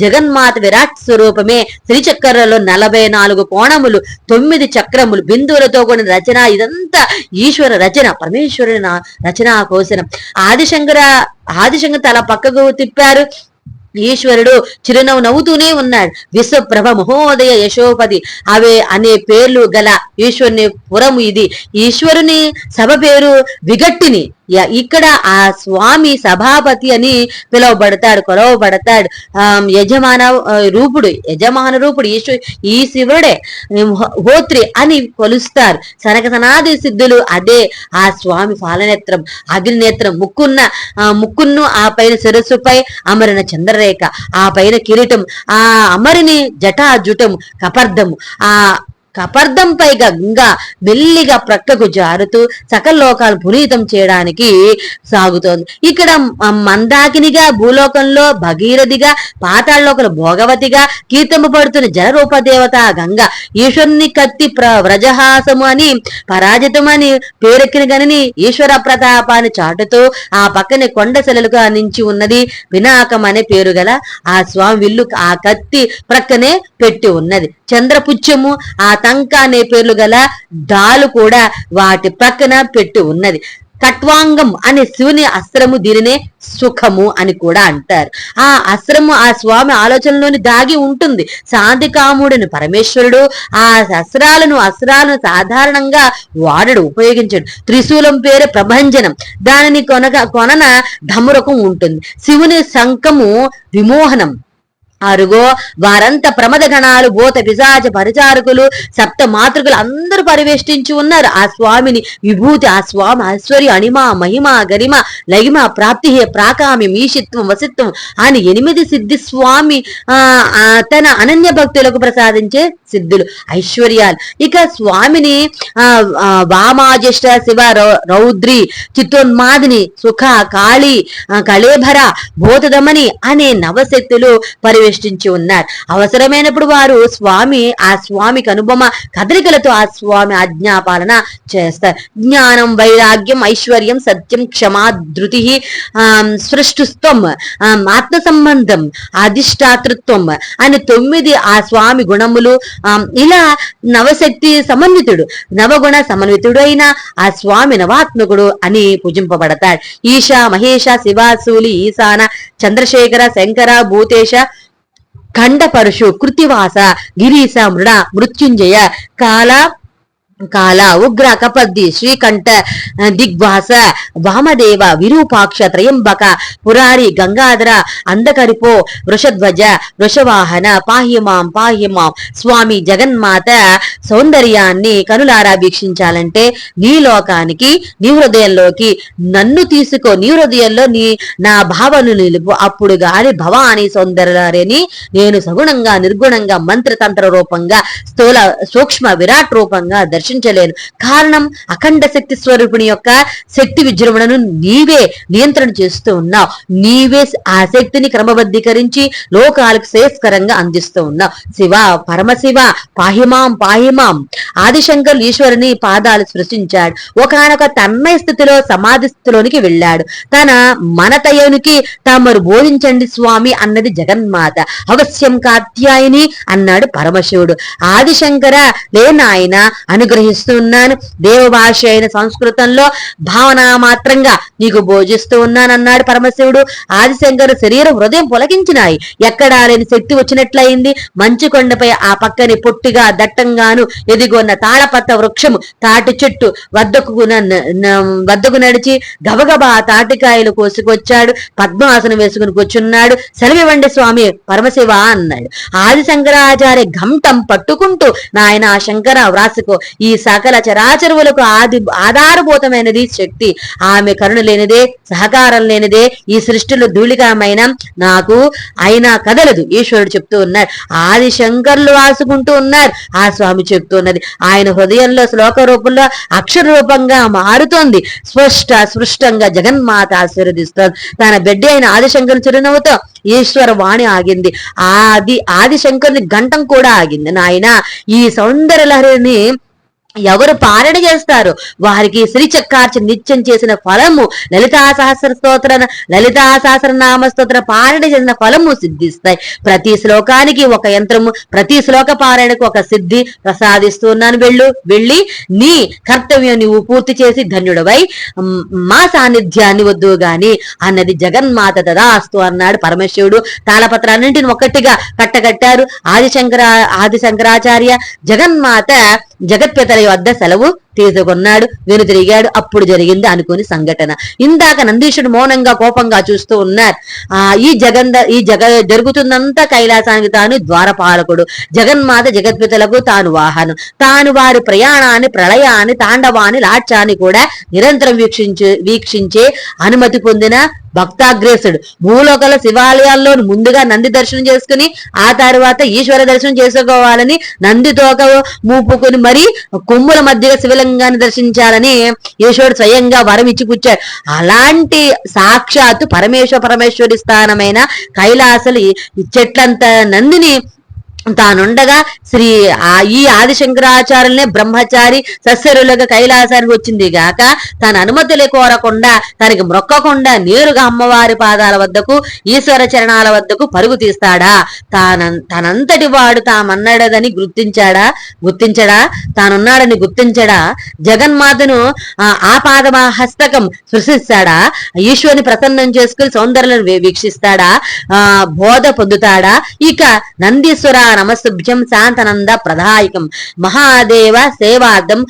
జగన్మాత విరాట్ స్వరూపమే. శ్రీచక్రలో 44 కోణములు, 9 చక్రములు, బిందువులతో కూడిన రచన. ఇదంతా ఈశ్వర రచన, పరమేశ్వరుని రచనా కోశనం. ఆదిశంకర తల పక్కకు తిప్పారు. ఈశ్వరుడు చిరునవ్వు నవ్వుతూనే ఉన్నాడు. విశ్వప్రభ, మహోదయ, యశోపతి అనే పేర్లు గల ఈశ్వరుని పురము ఇది. ఈశ్వరుని సభ పేరు విగట్టిని. ఇక్కడ ఆ స్వామి సభాపతి అని కొలవబడతాడు. యజమాన రూపుడు ఈ శివుడే హోత్రి అని కొలుస్తారు. సనకసనాది సిద్ధులు అదే ఆ స్వామి పాలనేత్రం, అగ్నినేత్రం, ముక్కును ఆ పైన శిరస్సుపై అమరిన చంద్రరేఖ, ఆ పైన కిరీటం, ఆ అమరిని జటాజుటము, కపర్ధము, ఆ కపర్దంపై గంగా మెల్లిగా ప్రక్కకు జారుతూ సకల లోకాలు పునీతం చేయడానికి సాగుతోంది. ఇక్కడ మందాకినిగా భూలోకంలో భగీరథిగా, పాతాళలోకంలో భోగవతిగా కీర్తింపబడుతున్న జలరూప దేవత గంగ ఈశ్వరుని కత్తి వ్రజహాసము అని పరాజితమని పేరెక్కిన గనిని ఈశ్వర ప్రతాపాన్ని చాటుతూ ఆ పక్కనే కొండ సెలలుగా నించి ఉన్నది పినాకం అనే పేరు గల ఆ స్వామి విల్లు ఆ కత్తి ప్రక్కనే పెట్టి ఉన్నది. చంద్రపుచ్చము, ఆ తంక అనే పేర్లు గల డాలు కూడా వాటి ప్రక్కన పెట్టి ఉన్నది. కట్వాంగం అనే శివుని అస్త్రము, దీనినే సుఖము అని కూడా అంటారు. ఆ అస్త్రము ఆ స్వామి ఆలోచనలోని దాగి ఉంటుంది. శాంతి కాముడిని పరమేశ్వరుడు ఆ అస్త్రాలను సాధారణంగా వాడడు, ఉపయోగించడు. త్రిశూలం పేరు ప్రభంజనం, దానిని కొనన ధమురకం ఉంటుంది. శివుని శంఖము విమోహనం. అరుగో వారంతా ప్రమద గణాలు, భూత పిశాచ పరిచారకులు, సప్త మాతృకులు అందరూ పరివేష్టించి ఉన్నారు. ఆ స్వామిని విభూతి, ఆ స్వామి ఐశ్వర్య, అణిమ, మహిమ, గరిమ, లగిమ, ప్రాప్తి, ప్రాకామ్యం, ఈశిత్వం, వసిత్వం అని 8 సిద్ధి స్వామి తన అనన్య భక్తులకు ప్రసాదించే సిద్ధులు, ఐశ్వర్యాలు. ఇక స్వామిని వామాజ్యేష్ఠ, శివ, రౌద్రి, చిత్తోన్మాదిని, సుఖ, కాళి, కళేభర, భూతదమని అనే నవశక్తులు పరివేష్టించి ఉన్నారు. అవసరమైనప్పుడు వారు ఆ స్వామికి అనుపమ కదలికలతో ఆ స్వామి ఆజ్ఞాపాలన చేస్తారు. జ్ఞానం, వైరాగ్యం, ఐశ్వర్యం, సత్యం, క్షమా, ధృతి, సృష్టిత్వం, ఆత్మ సంబంధం, అధిష్టాతృత్వం అని 9 ఆ స్వామి గుణములు. ఇలా నవశక్తి సమన్వితుడు, నవగుణ సమన్వితుడు అయిన ఆ స్వామి నవాత్మకుడు అని పూజింపబడతాడు. ఈశ, మహేష, శివాసూలి, ఈశాన, చంద్రశేఖర, శంకర, భూతేశ, ఖండ పరశు, కృతివాస, గిరీశ, మృత్యుంజయ, కాల, ఉగ్ర, కపద్ది, శ్రీకంఠ, దిగ్వాస, వామదేవ, విరూపాక్ష, త్రయంబక, పురారి, గంగాధర, అందకరిపో, వృషధ్వజ, వృషవాహన, పాహ్యమాం. స్వామి జగన్మాత సౌందర్యాన్ని కనులారా వీక్షించాలంటే నీ లోకానికి, నీ హృదయంలోకి నన్ను తీసుకో, నీ హృదయంలో నా భావను నిలుపు. అప్పుడు గాని భవానీ సౌందర్యాన్ని నేను సగుణంగా, నిర్గుణంగా, మంత్రతంత్ర రూపంగా, స్థూల సూక్ష్మ విరాట్ రూపంగా దర్శించలేను. కారణం అఖండ శక్తి స్వరూపిణి యొక్క శక్తి విజృంభణను నీవే నియంత్రణ చేస్తూ ఉన్నావు. నీవే ఆ శక్తిని క్రమబద్ధీకరించి లోకాలకు శ్రేయస్కరంగా అందిస్తూ ఉన్నావు. శివ, పరమశివ, పాహిమాం. ఆదిశంకరులు ఈశ్వరుని పాదాలు సృష్టించాడు. ఒకనొక తన్మయ స్థితిలో సమాధి స్థితిలోనికి వెళ్ళాడు. తన మనతయునికి తమరు బోధించండి స్వామి అన్నది జగన్మాత. అవశ్యం కాత్యాయని అన్నాడు పరమశివుడు. ఆదిశంకర లేనాయన అనుగ్రహిస్తున్నాను, దేవభాష అయిన సంస్కృతంలో భావన మాత్రంగా నీకు బోధిస్తూ ఉన్నానన్నాడు పరమశివుడు. ఆదిశంకరు శరీరం, హృదయం పులకించినాయి. ఎక్కడా లేని శక్తి వచ్చినట్లయింది. మంచు కొండపై ఆ పక్కని పొట్టిగా దట్టంగాను ఎదిగొన్న తాళపత్ర వృక్షము తాటి చెట్టు వద్దకు నడిచి గబగబా తాటికాయలు కోసుకొచ్చాడు. పద్మాసనం వేసుకుని కూర్చున్నాడు. సెలవివ్వండి స్వామి పరమశివ అన్నాడు. ఆదిశంకరాచార్య ఘంటం పట్టుకుంటూ నాయన శంకర వ్రాసుకో, ఈ సకల చరాచరువులకు ఆధారభూతమైనది శక్తి. ఆమె కరుణ లేనిదే, సహకారం లేనిదే ఈ సృష్టిలో ధూళికమైన నాకు అయినా కదలదు ఈశ్వరుడు చెప్తూ ఉన్నారు. ఆది శంకర్లు రాసుకుంటూ ఉన్నారు. ఆ స్వామి చెప్తూ ఉన్నది ఆయన హృదయంలో శ్లోక రూపంలో అక్షర రూపంగా మారుతోంది. స్పష్టంగా జగన్మాత ఆశీర్వదిస్తోంది. తన బిడ్డ అయిన ఆదిశంకరుని చిరునవ్వుతో ఈశ్వర వాణి ఆగింది. ఆదిశంకరుని గంటం కూడా ఆగింది. నాయన ఈ సౌందర్య లహరిని ఎవరు పారణ చేస్తారు వారికి శ్రీచక్రార్చన నిత్యం చేసిన ఫలము, లలితా సహస్రనామ స్తోత్ర పారణ చేసిన ఫలము సిద్ధిస్తాయి. ప్రతి శ్లోకానికి ఒక యంత్రము, ప్రతి శ్లోక పారాయణకు ఒక సిద్ధి ప్రసాదిస్తున్నాను. వెళ్ళి నీ కర్తవ్యం నువ్వు పూర్తి చేసి ధన్యుడవై మా సాన్నిధ్యాన్ని వద్దు గాని అన్నది జగన్మాత. తదాస్తు అన్నాడు పరమశివుడు. తాళపత్రాన్నింటిని ఒక్కటిగా ఆదిశంకరాచార్య జగన్మాత జగత్పితల వద్ద సెలవు తీసుకున్నాడు, వెనుతిరిగాడు. అప్పుడు జరిగింది అనుకుని సంఘటన. ఇందాక నందీశుడు మౌనంగా కోపంగా చూస్తూ ఉన్నారు. ఈ జరుగుతుందంతా కైలాసానికి తాను ద్వారపాలకుడు, జగన్మాత జగత్పితలకు తాను వాహనం, తాను వారి ప్రయాణాన్ని, ప్రళయాన్ని, తాండవాన్ని, లాడ్యాన్ని కూడా నిరంతరం వీక్షించే అనుమతి పొందిన భక్తాగ్రేసుడు. భూలోకల శివాలయాల్లో ముందుగా నంది దర్శనం చేసుకుని ఆ తర్వాత ఈశ్వర దర్శనం చేసుకోవాలని నంది తోక మూపుకుని మరి కొమ్ముల మధ్యగా శివలింగాన్ని దర్శించాలని ఈశ్వరుడు స్వయంగా వరం ఇచ్చి పుచ్చాడు. అలాంటి సాక్షాత్తు పరమేశ్వరి స్థానమైన కైలాసలు చెట్లంత నందిని తానుండగా ఈ ఆదిశంకరాచార్యులనే బ్రహ్మచారి సస్యరులుగా కైలాసానికి వచ్చింది గాక తన అనుమతులే కోరకుండా, తనకి మొక్కకుండా నేరుగా అమ్మవారి పాదాల వద్దకు, ఈశ్వర చరణాల వద్దకు పరుగు తీస్తాడా? తనంతటి వాడు తామన్నాడని గుర్తించడా? తానున్నాడని గుర్తించడా? జగన్మాతను ఆ పాదమ హస్తకం సృష్టిస్తాడా? ఈశ్వరుని ప్రసన్నం చేసుకుని సౌందర్యాలను వీక్షిస్తాడా? బోధ పొందుతాడా? ఇక నందీశ్వర నమస్తుభ్యం శాంతనంద ప్రదాయకం మహాదేవ సేవార్థం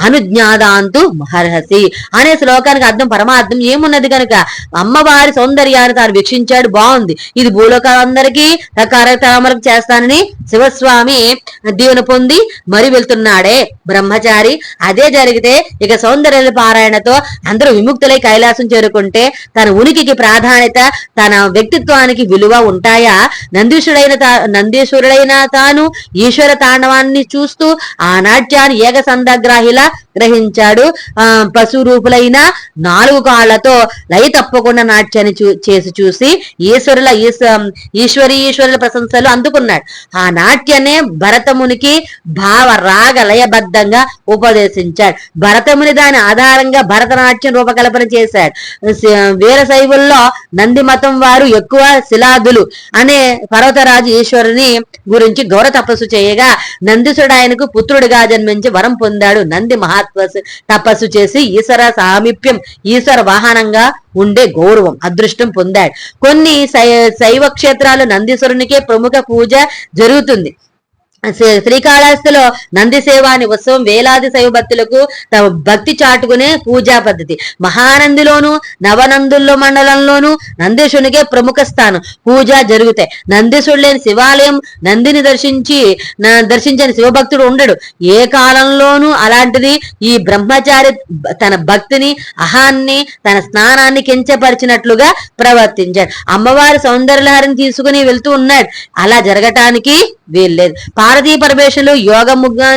అనుజ్ఞాదాంతు మహర్హసి అనే శ్లోకానికి అర్థం పరమార్థం ఏమున్నది కనుక అమ్మవారి సౌందర్యాన్ని తాను వీక్షించాడు. బాగుంది, ఇది భూలోకాలందరికీ కార్యక్రమాలకు చేస్తానని శివస్వామి దీవెన పొంది మరి వెళ్తున్నాడే బ్రహ్మచారి. అదే జరిగితే ఇక సౌందర్య పారాయణతో అందరూ విముక్తులై కైలాసం చేరుకుంటే తన ఉనికికి ప్రాధాన్యత, తన వ్యక్తిత్వానికి విలువ ఉంటాయా? నందీశ్వరుడైన తాను ఈశ్వర తాండవాన్ని చూస్తూ ఆ నాట్యాన్ని ఏకసంధగ్రాహిలా గ్రహించాడు. పశు రూపులైన 4 కాళ్లతో లయ తప్పకుండా నాట్యాన్ని చూసి ఈశ్వరుల ప్రశంసలు అందుకున్నాడు. ఆ నాట్యాన్ని భరతమునికి భావ రాగ లయబద్ధంగా ఉపదేశించాడు. భరతముని దాని ఆధారంగా భరతనాట్యం రూపకల్పన చేశాడు. వీరశైవుల్లో నంది మతం వారు ఎక్కువ శిలాదులు అనే పర్వతరాజు ఈశ్వరుని గురించి గౌర తపస్సు చేయగా నందీశుడు ఆయనకు పుత్రుడిగా జన్మించి వరం పొందాడు. నంది తపస్సు చేసి ఈశ్వర సామీప్యం, ఈశ్వర వాహనంగా ఉండే గౌరవం, అదృష్టం పొందాడు. కొన్ని శైవ క్షేత్రాలు నందీశ్వరునికే ప్రముఖ పూజ జరుగుతుంది. శ్రీకాళహస్తిలో నంది సేవ అని ఉత్సవం వేలాది శైవ భక్తులకు తమ భక్తి చాటుకునే పూజా పద్ధతి. మహానందిలోను నవనందుల్లో మండలంలోను నందీశునికే ప్రముఖ స్థానం, పూజ జరుగుతాయి. నందీశుడు లేని శివాలయం, నందిని దర్శించని శివభక్తుడు ఉండడు ఏ కాలంలోనూ. అలాంటిది ఈ బ్రహ్మచారి తన భక్తిని, అహాన్ని, తన స్నానాన్ని కించపరిచినట్లుగా ప్రవర్తించాడు. అమ్మవారి సౌందర్యలహరిని తీసుకుని వెళ్తూ ఉన్నాడు. అలా జరగటానికి వీల్లేదు. పార్వతీ పరమేశ్వరులు యోగ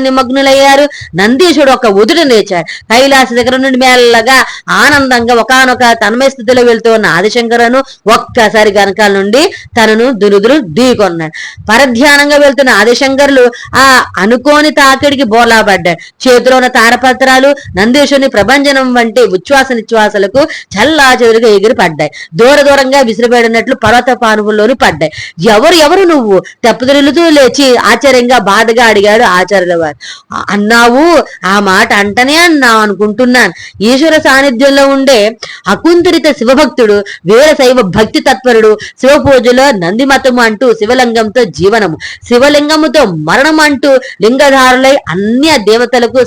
నిమగ్నులయ్యారు. నందీశుడు ఒక ఉదుట లేచాడు. కైలాస దగ్గర నుండి మెల్లగా ఆనందంగా ఒకనొక తన్మయ స్థితిలో వెళ్తూ ఉన్న ఆదిశంకరును ఒక్కసారి గనకాల నుండి తనను దురుదురు ఢీకొన్నాడు. పరధ్యానంగా వెళ్తున్న ఆదిశంకరులు ఆ అనుకోని తాకిడికి బోర్లాపడ్డాడు. చేతిలో ఉన్న తారపత్రాలు నందీశుని ప్రభంజనం వంటి ఉచ్ఛ్వాస నిశ్వాసలకు చల్లా చెదురుగా ఎగిరి పడ్డాయి. దూరంగా విసిరిపడినట్లు పర్వత పానువుల్లోనూ పడ్డాయి. ఎవరు నువ్వు? తెప్పదిల్లుతూ లేచి ఆశ్చర్యంగా బాధగా అడిగాడు ఆచార్యుల వారు. అన్నావు, ఆ మాట అంటనే అన్నావు అనుకుంటున్నాను. ఈశ్వర సాన్నిధ్యంలో ఉండే అకుంతురిత శివభక్తుడు, వీరశైవ భక్తి తత్పరుడు, శివ పూజలో నందిమతము అంటూ శివలింగంతో జీవనము, శివలింగముతో మరణం అంటూ లింగధారులై అన్య దేవతలకు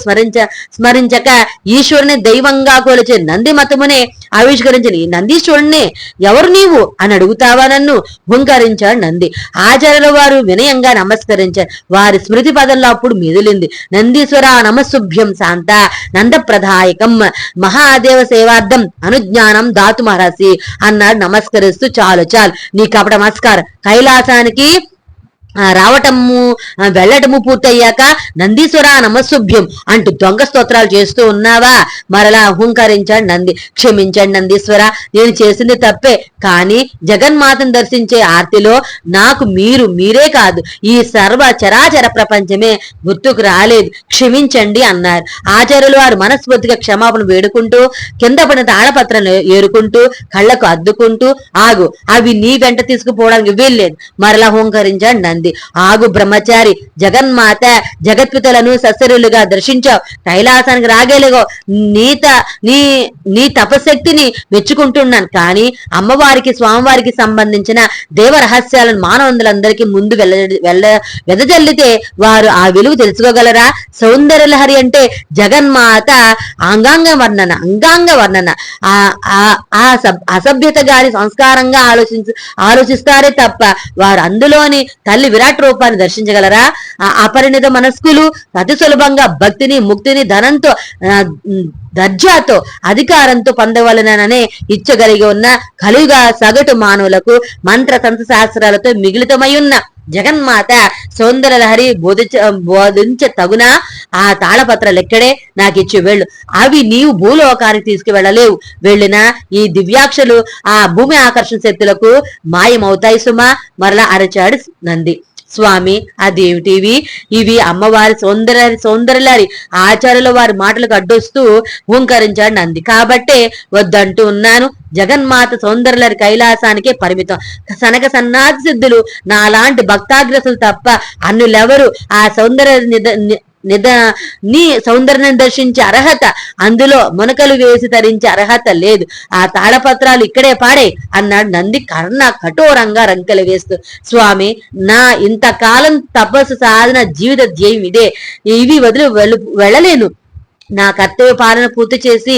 స్మరించక ఈశ్వరుని దైవంగా కొలిచే నందిమతమునే ఆవిష్కరించిన ఈ నందీశ్వరుణ్ణి ఎవరు నీవు అని అడుగుతావా నన్ను? హుంకరించాడు నంది. ఆచార్యుల వారు వినయంగా నమస్కరించారు. వారి స్మృతి పదంలో అప్పుడు మెదిలింది. నందీశ్వర నమస్సుభ్యం శాంత నందప్రదాయకం మహాదేవ సేవార్థం అనుజ్ఞానం దాతు మహర్షి అన్నాడు నమస్కరిస్తూ. చాలు నీ కపట నమస్కారం. కైలాసానికి రావటము వెళ్ళటము పూర్తయ్యాక నందీశ్వర నమస్సుభ్యం అంటూ దొంగ స్తోత్రాలు చేస్తూ ఉన్నావా? మరలా అహంకరించాడు నంది. క్షమించండి నందీశ్వర, నేను చేసింది తప్పే. కానీ జగన్మాతను దర్శించే ఆర్తిలో నాకు మీరే కాదు, ఈ సర్వ చరాచర ప్రపంచమే గుర్తుకు రాలేదు, క్షమించండి అన్నారు. ఆచార్యులు వారు మనస్ఫూర్తిగా క్షమాపణ వేడుకుంటూ కింద పడిన తాళపత్రం ఏరుకుంటూ కళ్ళకు అద్దుకుంటూ, ఆగు, అవి నీ వెంట తీసుకుపోవడానికి వీల్లేదు. మరలా అహంకరించాడు నంది. నంది. ఆగు బ్రహ్మచారి, జగన్మాత జగత్పితలను సస్యరులుగా దర్శించావు, కైలాసానికి రాగలిగో, నీ తపశక్తిని మెచ్చుకుంటున్నాను. కానీ అమ్మవారికి స్వామివారికి సంబంధించిన దేవ రహస్యాలను మానవులందరికీ ముందు వెదజల్లితే వారు ఆ విలువ తెలుసుకోగలరా? సౌందర్యలహరి అంటే జగన్మాత అంగాంగ వర్ణన ఆ అసభ్యత గాని సంస్కారంగా ఆలోచిస్తారే తప్ప వారు అందులోని తల్లి విరాట్ రూపాన్ని దర్శించగలరా? అపరిణిత మనస్కులు అతి సులభంగా భక్తిని ముక్తిని ధనంతో దర్జాతో అధికారంతో పొందవలననే ఇచ్చగలిగి ఉన్న కలియుగ సగటు మానవులకు మంత్ర తంత్ర శాస్త్రాలతో మిగిలితమై ఉన్న జగన్మాత సౌందర్యలహరి బోధించ తగునా? ఆ తాళపత్రాలెక్కడే, నాకిచ్చి వెళ్ళు. అవి నీవు భూలోకానికి తీసుకువెళ్ళలేవు. వెళ్ళినా ఈ దివ్యాక్షలు ఆ భూమి ఆకర్షణ శక్తులకు మాయమవుతాయి సుమా, మరలా అరచాడు నంది. స్వామి, అదేమిటివి? ఇవి అమ్మవారి సౌందర్యలారి ఆచార్యుల వారి మాటలకు అడ్డొస్తూ హూంకరించాడు నంది. కాబట్టే వద్దంటూ ఉన్నాను. జగన్మాత సౌందర్యలారి కైలాసానికే పరిమితం. సనక సన్నాది సిద్ధులు నాలాంటి భక్తాగ్రసులు తప్ప అన్నులెవరు ఆ నీ సౌందర్యం దర్శించే అర్హత, అందులో మునకలు వేసి ధరించే అర్హత లేదు. ఆ తాళపత్రాలు ఇక్కడే పాడే అన్నాడు నంది కఠోరంగా రంకెలు వేస్తూ. స్వామి, నా ఇంతకాలం తపస్సు సాధన జీవిత ధ్యేయం ఇదే. ఇవి వదిలి వెళ్ళలేను. నా కర్తవ్య పాలన పూర్తి చేసి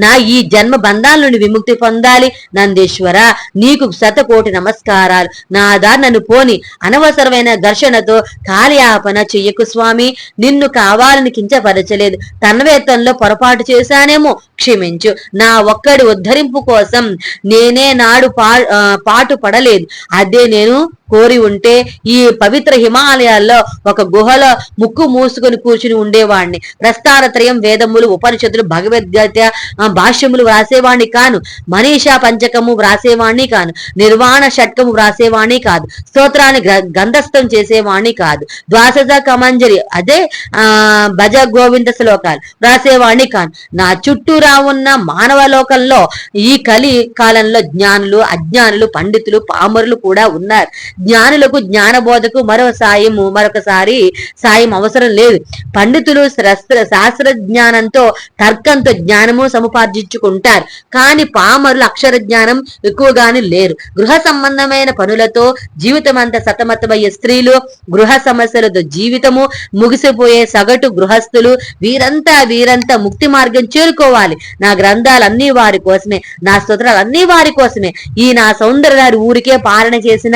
నా ఈ జన్మ బంధాల నుండి విముక్తి పొందాలి. నందీశ్వర, నీకు 100,000,000 నమస్కారాలు. నా దారి నన్ను పోని. అనవసరమైన ఘర్షణతో కాలయాపన చెయ్యకు స్వామి. నిన్ను కావాలని కించపరచలేదు. తన్వేతంలో పొరపాటు చేశానేమో, క్షమించు. నా ఒక్కడి ఉద్ధరింపు కోసం నేనే నాడు పాటు పడలేదు. అదే నేను కోరి ఉంటే ఈ పవిత్ర హిమాలయాల్లో ఒక గుహలో ముక్కు మూసుకొని కూర్చుని ఉండేవాణ్ణి. ప్రస్థానత్రయం, వేదములు, ఉపనిషత్తులు, భగవద్గీత భాష్యములు వ్రాసేవాణ్ణి కాను. మనీషా పంచకము వ్రాసేవాణ్ణి కాను. నిర్వాణ షట్కము వ్రాసేవాణ్ణి కాదు. స్తోత్రాన్ని గంధస్థం చేసేవాణ్ణి కాదు. ద్వాసజ కమంజరి, అదే భజ గోవింద శ్లోకాలు వ్రాసేవాణ్ణి కాను. నా చుట్టూరా ఉన్న మానవ లోకంలో ఈ కలి కాలంలో జ్ఞానులు, అజ్ఞానులు, పండితులు, పామరులు కూడా ఉన్నారు. జ్ఞానులకు జ్ఞానబోధకు మరొకసారి సాయం అవసరం లేదు. పండితులు శాస్త్ర జ్ఞానంతో తర్కంతో జ్ఞానము సముపార్జించుకుంటారు. కానీ పామరులు అక్షర జ్ఞానం ఎక్కువగాని లేరు. గృహ సంబంధమైన పనులతో జీవితం అంతా సతమతమయ్యే స్త్రీలు, గృహ సమస్యలతో జీవితము ముగిసిపోయే సగటు గృహస్థులు, వీరంతా ముక్తి మార్గం చేరుకోవాలి. నా గ్రంథాలన్నీ వారి కోసమే, నా స్తోత్రాలన్నీ వారి కోసమే. ఈ నా సౌందర్యాన్ని ఊరికే పాలన చేసిన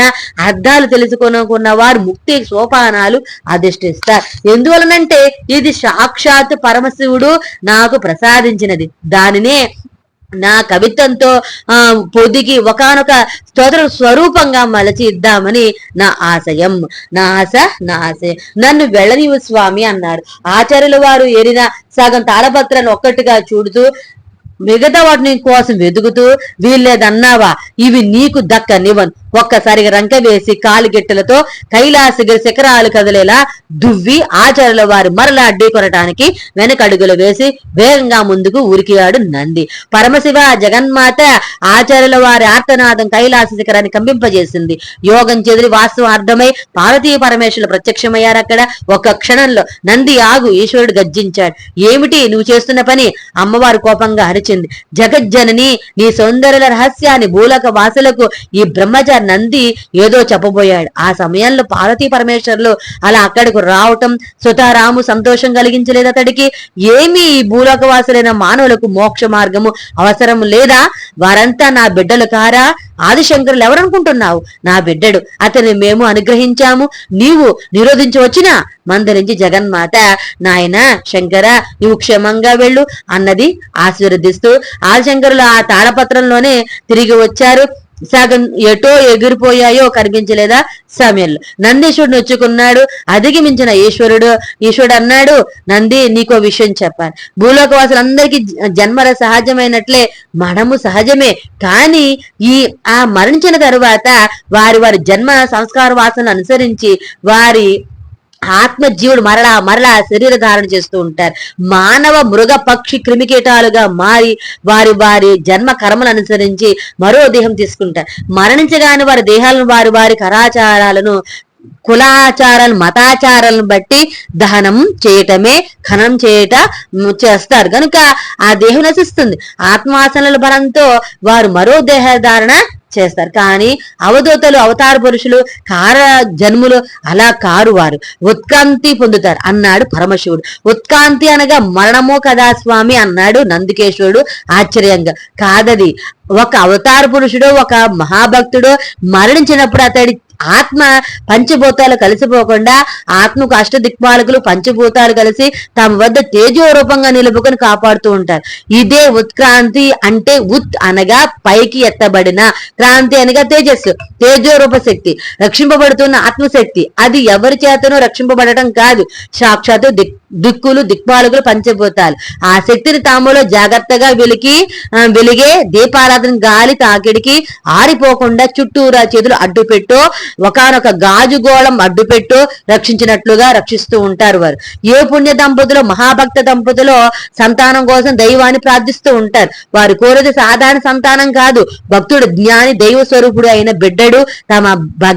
అర్థాలు తెలుసుకున్న వారు ముక్తి సోపానాలు అధిష్ఠిస్తారు. ఎందువలనంటే ఇది సాక్షాత్ పరమశివుడు నాకు ప్రసాదించినది. దానినే నా కవిత్వంతో పొదిగి ఒకనొక స్తోత్ర స్వరూపంగా మలచి ఇద్దామని నా ఆశయం. నన్ను వెళ్ళనివు స్వామి అన్నారు. ఆచార్యుల వారు ఎరిన సగం తాళపత్రాన్ని ఒక్కటిగా చూడుతూ మిగతా వాటిని కోసం వెతుకుతూ, వీల్లేదన్నావా, ఇవి నీకు దక్కనివ్వను. ఒక్కసారిగా రంక వేసి కాలిగెట్టెలతో కైలాసగిరి శిఖరాలు కదిలేలా దువ్వి ఆచార్యుల వారు మరలా అడ్డీ కొనటానికి వెనకడుగులు వేసి వేగంగా ముందుకు ఉరికియాడు నంది. పరమశివ, జగన్మాత ఆచార్యుల వారి ఆర్తనాదం కైలాస శిఖరాన్ని కంపింపజేసింది. యోగం చెదిరి వాస్తవం అర్థమై పార్వతీ పరమేశ్వరులు ప్రత్యక్షమయ్యారు. అక్కడ ఒక్క క్షణంలో నంది ఆగు, ఈశ్వరుడు గర్జించాడు. ఏమిటి నువ్వు చేస్తున్న పని? అమ్మవారు కోపంగా అరిచింది. జగజ్జనని, నీ సౌందర్య రహస్యాన్ని భూలోక వాసులకు ఈ బ్రహ్మచారి నంది ఏదో చెప్పబోయాడు. ఆ సమయంలో పార్వతీ పరమేశ్వరులు అలా అక్కడికి రావటం సుతారాము సంతోషం కలిగించలేదు అతడికి. ఏమి ఈ భూలోకవాసులైన మానవులకు మోక్ష మార్గము అవసరం లేదా? వారంతా నా బిడ్డలు కారా? ఆదిశంకరులు ఎవరనుకుంటున్నావు? నా బిడ్డడు. అతన్ని మేము అనుగ్రహించాము, నీవు నిరోధించవచ్చునా? మందరించి జగన్మాత, నాయన శంకర, నువ్వు క్షేమంగా వెళ్ళు అన్నది ఆశీర్వదిస్తూ. ఆదిశంకరులు ఆ తాళపత్రంలోనే తిరిగి వచ్చారు. సగం ఎటో ఎగిరిపోయాయో కనిపించలేదా సమయంలో నందీశ్వరుడు నొచ్చుకున్నాడు. అధిగమించిన ఈశ్వరుడు అన్నాడు, నంది, నీకో విషయం చెప్పాలి. భూలోకవాసులందరికీ జన్మల సహజమైనట్లే మనము సహజమే. కానీ ఆ మరణించిన తరువాత వారి జన్మ సంస్కార వాసనలు అనుసరించి వారి ఆత్మజీవుడు మరలా శరీర ధారణ చేస్తూ ఉంటారు. మానవ, మృగ, పక్షి, క్రిమికీటాలుగా మారి వారి జన్మ కర్మలు అనుసరించి మరో దేహం తీసుకుంటారు. మరణించగానే వారి దేహాలను వారి కరాచారాలను కులాచారాలు మతాచారాలను బట్టి దహనం చేయటమే ఖననం చేస్తారు కనుక ఆ దేహం నశిస్తుంది. ఆత్మవాసనల బలంతో వారు మరో దేహధారణ చేస్తారు. కానీ అవధూతలు అవతార పురుషులు కార జన్ములు అలా కారు, వారు ఉత్క్రాంతి పొందుతారు అన్నాడు పరమశివుడు. ఉత్క్రాంతి అనగా మరణమో కదా స్వామి అన్నాడు నందికేశ్వరుడు ఆశ్చర్యంగా. కాదది ఒక అవతార పురుషుడు ఒక మహాభక్తుడు మరణించినప్పుడు అతడి ఆత్మ పంచభూతాలు కలిసిపోకుండా ఆత్మకు అష్టదిక్పాలకులు పంచభూతాలు కలిసి తమ వద్ద తేజో రూపంగా నిలుపుకొని కాపాడుతూ ఉంటారు. ఇదే ఉత్క్రాంతి అంటే ఉత్ అనగా పైకి ఎత్తబడిన, క్రాంతి అనగా తేజస్సు, తేజో రూప శక్తి, రక్షింపబడుతున్న ఆత్మశక్తి. అది ఎవరి చేతనో రక్షింపబడటం కాదు, సాక్షాత్తు దిక్కులు దిక్పాలకులు పంచభూతాలు ఆ శక్తిని తాములో జాగ్రత్తగా వెలిగే దీపారాధన గాలి తాకిడికి ఆరిపోకుండా చుట్టూరా చేతులు అడ్డుపెట్టో ఒకనొక గాజు గోళం అడ్డుపెట్టో రక్షించినట్లుగా రక్షిస్తూ ఉంటారు వారు. ఏ పుణ్య దంపతులు మహాభక్త దంపతులు సంతానం కోసం దైవాన్ని ప్రార్థిస్తూ ఉంటారు. వారు కోరేది సాధారణ సంతానం కాదు, భక్తుడు జ్ఞాని దైవ స్వరూపుడు అయిన బిడ్డడు తమ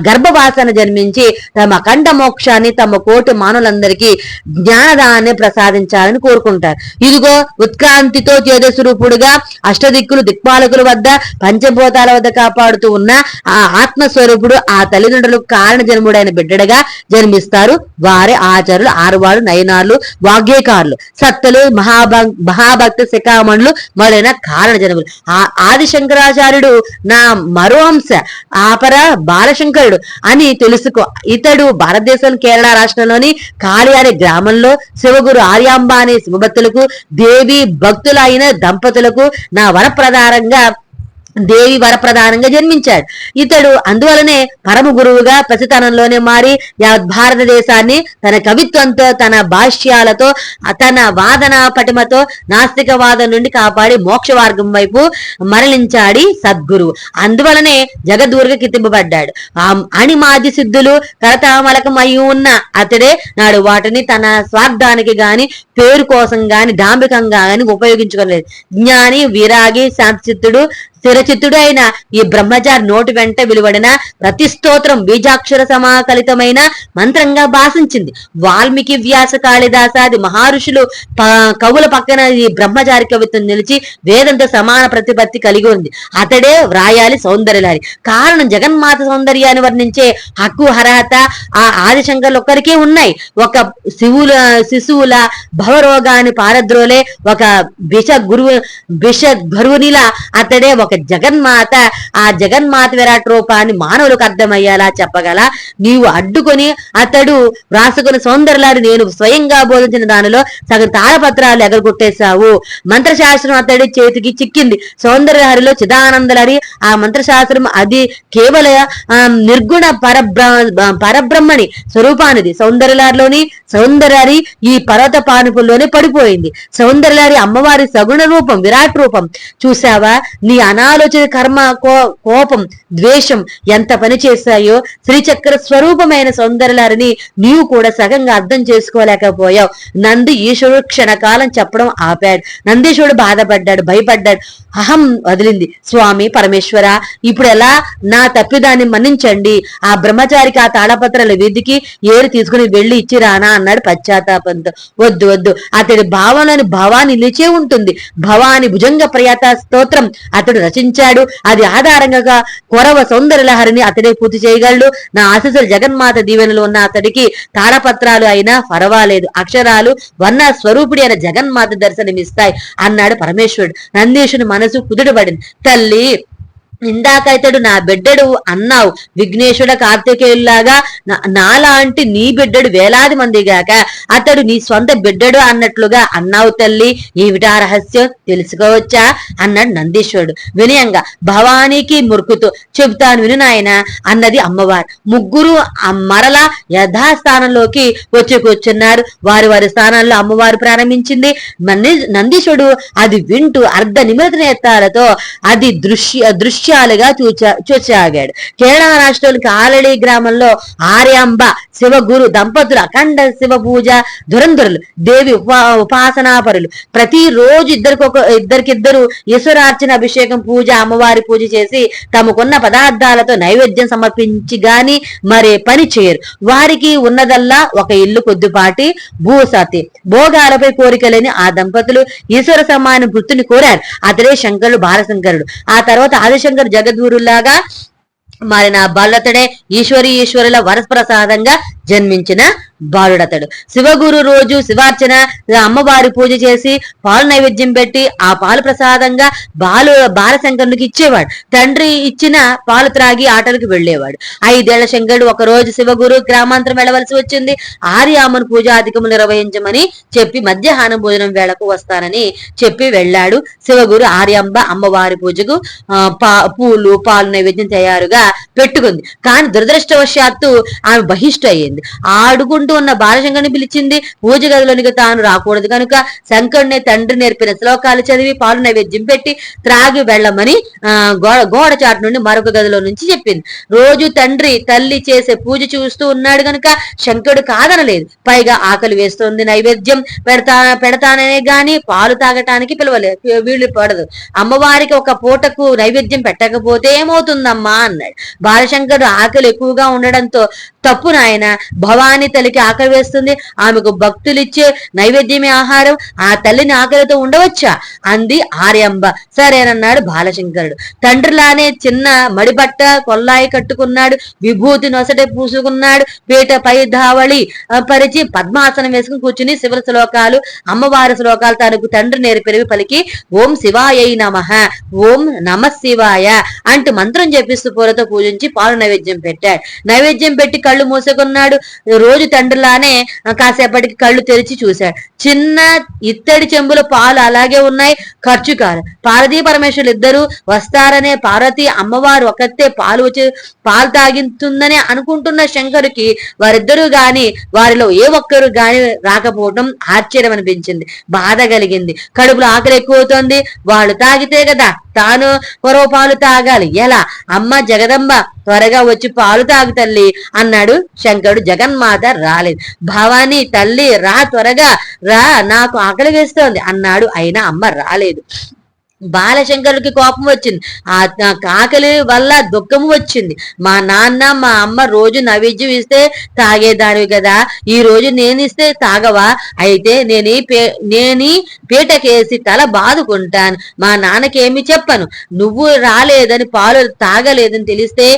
గర్భవాసన జన్మించి తమ అఖండ మోక్షాన్ని తమ కోటి మానవులందరికీ జ్ఞానదాన్ని ప్రసాదించాలని కోరుకుంటారు. ఇదిగో ఉత్క్రాంతితో చేదస్వరూపుడుగా అష్టదిక్కులు దిక్పాలకుల వద్ద పంచభూతాల వద్ద కాపాడుతూ ఉన్న ఆ ఆత్మస్వరూపుడు ఆ తల్లిదండ్రులు కారణ జన్ముడైన బిడ్డడుగా జన్మిస్తారు. వారే ఆచారులు, ఆరువారు, నయనార్లు, వాగ్యకారులు, సత్తలు, మహాభక్త శిఖామణులు మొదలైన కారణ జన్ములు. ఆది శంకరాచార్యుడు నా మరో అంశ ఆపర బాలశంకరుడు అని తెలుసుకో. ఇతడు భారతదేశం కేరళ రాష్ట్రంలోని కాళి అనే గ్రామంలో శివగురు ఆర్యాంబ అనే శివభక్తులకు దేవి భక్తులైన దంపతులకు నా దేవి వరప్రధానంగా జన్మించాడు. ఇతడు అందువలనే పరమ గురువుగా పసితనంలోనే మారి భారతదేశాన్ని తన కవిత్వంతో, తన భాష్యాలతో, తన వాదన పటిమతో నాస్తికవాదం నుండి కాపాడి మోక్ష మార్గం వైపు మరలించాడి సద్గురువు. అందువలనే జగద్గురుగా కీర్తింపబడ్డాడు. అణిమాది సిద్ధులు కరతామలకం అయి ఉన్న అతడే నాడు వాటిని తన స్వార్థానికి గాని పేరు కోసం గాని డాంబికంగా గాని ఉపయోగించుకోలేదు. జ్ఞాని, విరాగి, శాంతచిత్తుడు, స్థిరచిత్తుడు అయిన ఈ బ్రహ్మచారి నోటి వెంట వెలువడిన ప్రతి స్తోత్రం బీజాక్షర సమాకలితమైన మంత్రంగా భాషించింది. వాల్మీకి, వ్యాస, కాళిదాసాది మహర్షులు కవుల పక్కన ఈ బ్రహ్మచారి కవిత్వం నిలిచి వేదంతో సమాన ప్రతిపత్తి కలిగి ఉంది. అతడే వ్రాయాలి సౌందర్యలారి. కారణం జగన్మాత సౌందర్యాన్ని వర్ణించే హక్కు అర్హత ఆ ఆదిశంకర్లు ఒక్కరికే ఉన్నాయి. ఒక శిశువుల భవరోగాన్ని పారద్రోలే ఒక విష అతడే ఒక జగన్మాత. ఆ జగన్మాత విరాట్ రూపాన్ని మానవులకు అర్థమయ్యేలా చెప్పగల నీవు అడ్డుకొని అతడు వ్రాసుకుని సౌందర్యాన్ని నేను స్వయంగా బోధించిన దానిలో సగం తాళపత్రాలు ఎగరగొట్టేశావు. మంత్రశాస్త్రం అతడి చేతికి చిక్కింది. సౌందర్యహరిలో చిదానందలరి ఆ మంత్రశాస్త్రం అది కేవల నిర్గుణ పరబ్రహ్మణి స్వరూపానిది. సౌందర్యలోని సౌందర్యరి ఈ పర్వత పానుపుల్లోనే పడిపోయింది. సౌందర్యరి అమ్మవారి సగుణ రూపం, విరాట్ రూపం. చూసావా నీ అనాలోచిత కర్మ, కోపం, ద్వేషం ఎంత పని చేశాయో. శ్రీచక్ర స్వరూపమైన సౌందర్యాలని నీవు కూడా సగంగా అర్థం చేసుకోలేకపోయావు. నంది ఈశ్వరుడు క్షణకాలం చెప్పడం ఆపాడు. నందీశ్వరుడు బాధపడ్డాడు, భయపడ్డాడు. అహం వదిలింది. స్వామి పరమేశ్వర, ఇప్పుడు ఎలా నా తప్పిదాన్ని మన్నించండి. ఆ బ్రహ్మచారికి ఆ తాళపత్రాల వీధికి ఏరు తీసుకుని వెళ్లి ఇచ్చిరానా అన్నాడు పశ్చాత్తాపంతో. వద్దు వద్దు, అతడి భావంలోని భవాని నిలిచే ఉంటుంది. భవాని భుజంగ ప్రయాత స్తోత్రం అతడు రచించాడు. అది ఆధారంగా కొరవ సౌందర్యలహరిని అతడే పూర్తి చేయగలడు. నా ఆశీస్సులు జగన్మాత దీవెనలు ఉన్న అతడికి తాళపత్రాలు అయినా పర్వాలేదు, అక్షరాలు వర్ణ స్వరూపుడి అయిన జగన్మాత దర్శనమిస్తాయి అన్నాడు పరమేశ్వరుడు. నందీశుని మనసు కుదుటపడింది. తల్లి, ఇందాక ఇతడు నా బిడ్డడు అన్నావు. విఘ్నేశ్వర కార్తికేయుల్లాగా నాలాంటి నీ బిడ్డడు వేలాది మంది గాక అతడు నీ సొంత బిడ్డడు అన్నట్లుగా అన్నావు తల్లి. ఏమిటా రహస్యం తెలుసుకోవచ్చా అన్నాడు నందీశ్వరుడు వినయంగా. భవానీకి మురుకుతో చెబుతాను విను నాయన అన్నది అమ్మవారు. ముగ్గురు మరలా యథాస్థానంలోకి వచ్చి కూర్చున్నారు. వారి వారి స్థానాల్లో అమ్మవారు ప్రారంభించింది. నందీశ్వరుడు అది వింటూ అర్ధ నిమిత నేత్రాలతో అది దృశ్య ముత్యాలుగా చూచాగాడు. కేరళ రాష్ట్రంలోని కాలడి గ్రామంలో ఆర్యాంబ శివగురు దంపతులు అఖండ శివ పూజ ధురంధరులు, దేవి ఉపాసనాపరులు. ప్రతి రోజు ఇద్దరికిద్దరు ఈశ్వరార్చన, అభిషేకం, పూజ, అమ్మవారి పూజ చేసి తమకున్న పదార్థాలతో నైవేద్యం సమర్పించి గాని మరే పని చేయరు. వారికి ఉన్నదల్లా ఒక ఇల్లు, కొద్దిపాటి భూసతి, భోగాలపై కోరికలేని ఆ దంపతులు ఈశ్వర సమాన వృత్తిని కోరారు. అతడే శంకరుడు, బాలశంకరుడు. ఆ తర్వాత ఆదిశంకరు జగద్గురులాగా మారిన బాలుడతడే ఈశ్వరుల వరప్రసాదంగా జన్మించిన బాలుడతడు. శివగురు రోజు శివార్చన, అమ్మవారి పూజ చేసి పాలు నైవేద్యం పెట్టి ఆ పాలు ప్రసాదంగా బాలశంకరునికి ఇచ్చేవాడు. తండ్రి ఇచ్చిన పాలు త్రాగి ఆటలకు వెళ్లేవాడు. 5 ఏళ్ల శంకరుడు ఒక రోజు శివగురు గ్రామాంతరం వెళ్లవలసి వచ్చింది. ఆర్యామను పూజాధికము నిర్వహించమని చెప్పి మధ్యాహ్నం భోజనం వేళకు వస్తానని చెప్పి వెళ్ళాడు. శివగురు ఆర్యాంబ అమ్మవారి పూజకు పూలు, పాలు నైవేద్యం తయారుగా పెట్టుకుంది. కానీ దురదృష్టవశాత్తు ఆమె బహిష్టు అయ్యింది. ఆడుకుంటూ ఉన్న బాలశంకరుని పిలిచింది. పూజ గదిలోనికి తాను రాకూడదు కనుక శంకరుని తండ్రి నేర్పిన శ్లోకాలు చదివి పాలు నైవేద్యం పెట్టి త్రాగి వెళ్లమని గోడ చాటు నుండి మరొక గదిలో నుంచి చెప్పింది. రోజు తండ్రి తల్లి చేసే పూజ చూస్తూ ఉన్నాడు కనుక శంకరుడు కాదనలేదు. పైగా ఆకలి వేస్తోంది, నైవేద్యం పెడతాననే గాని పాలు తాగటానికి వీళ్ళు పడదు. అమ్మవారికి ఒక పూటకు నైవేద్యం పెట్టకపోతే ఏమవుతుందమ్మా అన్నాడు. బాలశంకరుడు ఆకలి ఎక్కువగా ఉండడంతో తప్పు నాయన, భవానీ తల్లికి ఆకలి వేస్తుంది, ఆమెకు భక్తులిచ్చే నైవేద్యమే ఆహారం, ఆ తల్లిని ఆకలితో ఉండవచ్చా అంది ఆర్యాంబ. సరేనన్నాడు బాలశంకరుడు. తండ్రిలానే చిన్న మడిబట్ట కొల్లాయి కట్టుకున్నాడు, విభూతి నొసట పూసుకున్నాడు, పీట పై ధావళి పరిచి పద్మాసనం వేసుకుని కూర్చుని శివ శ్లోకాలు, అమ్మవారి శ్లోకాలు తనకు తండ్రి నేర్పినవి పలికి ఓం శివాయ నమః, ఓం నమ శివాయ అంటూ మంత్రం చెప్పిస్తూ పూలతో పూజించి పాలు నైవేద్యం పెట్టాడు. నైవేద్యం పెట్టి కళ్ళు మూసుకున్నాడు. రోజు తండ్రిలానే కాసేపటికి కళ్ళు తెరిచి చూశాడు. చిన్న ఇత్తడి చెంబుల పాలు అలాగే ఉన్నాయి, ఖర్చు కాదు. పార్వతీ పరమేశ్వరులు ఇద్దరు వస్తారనే పార్వతి అమ్మవారు ఒకతే పాలు తాగింటుందని అనుకుంటున్న శంకరుకి వారిద్దరూ గాని వారిలో ఏ ఒక్కరు గాని రాకపోవడం ఆశ్చర్యం అనిపించింది, బాధ కలిగింది. కడుపులో ఆకలి ఎక్కువవుతోంది, వాళ్ళు తాగితే కదా తాను కొరవ పాలు తాగాలి, ఎలా? అమ్మ జగదంబ త్వరగా వచ్చి పాలు తాగు తల్లి అన్నాడు శంకరుడు. జగన్మాత రాలేదు. భవానీ తల్లి రా, త్వరగా రా, నాకు ఆకలి వేస్తోంది అన్నాడు. అయినా అమ్మ రాలేదు. బాలశంకరుడికి కోపం వచ్చింది. ఆ ఆకలి వల్ల దుఃఖము వచ్చింది. మా నాన్న మా అమ్మ రోజు నైవేద్యం ఇస్తే తాగేదానివి కదా, ఈ రోజు నేనిస్తే తాగవా? అయితే నేనీ పీటకేసి తల బాదుకుంటాను, మా నాన్నకేమి చెప్పను. నువ్వు రాలేదని పాలు తాగలేదని తెలిస్తే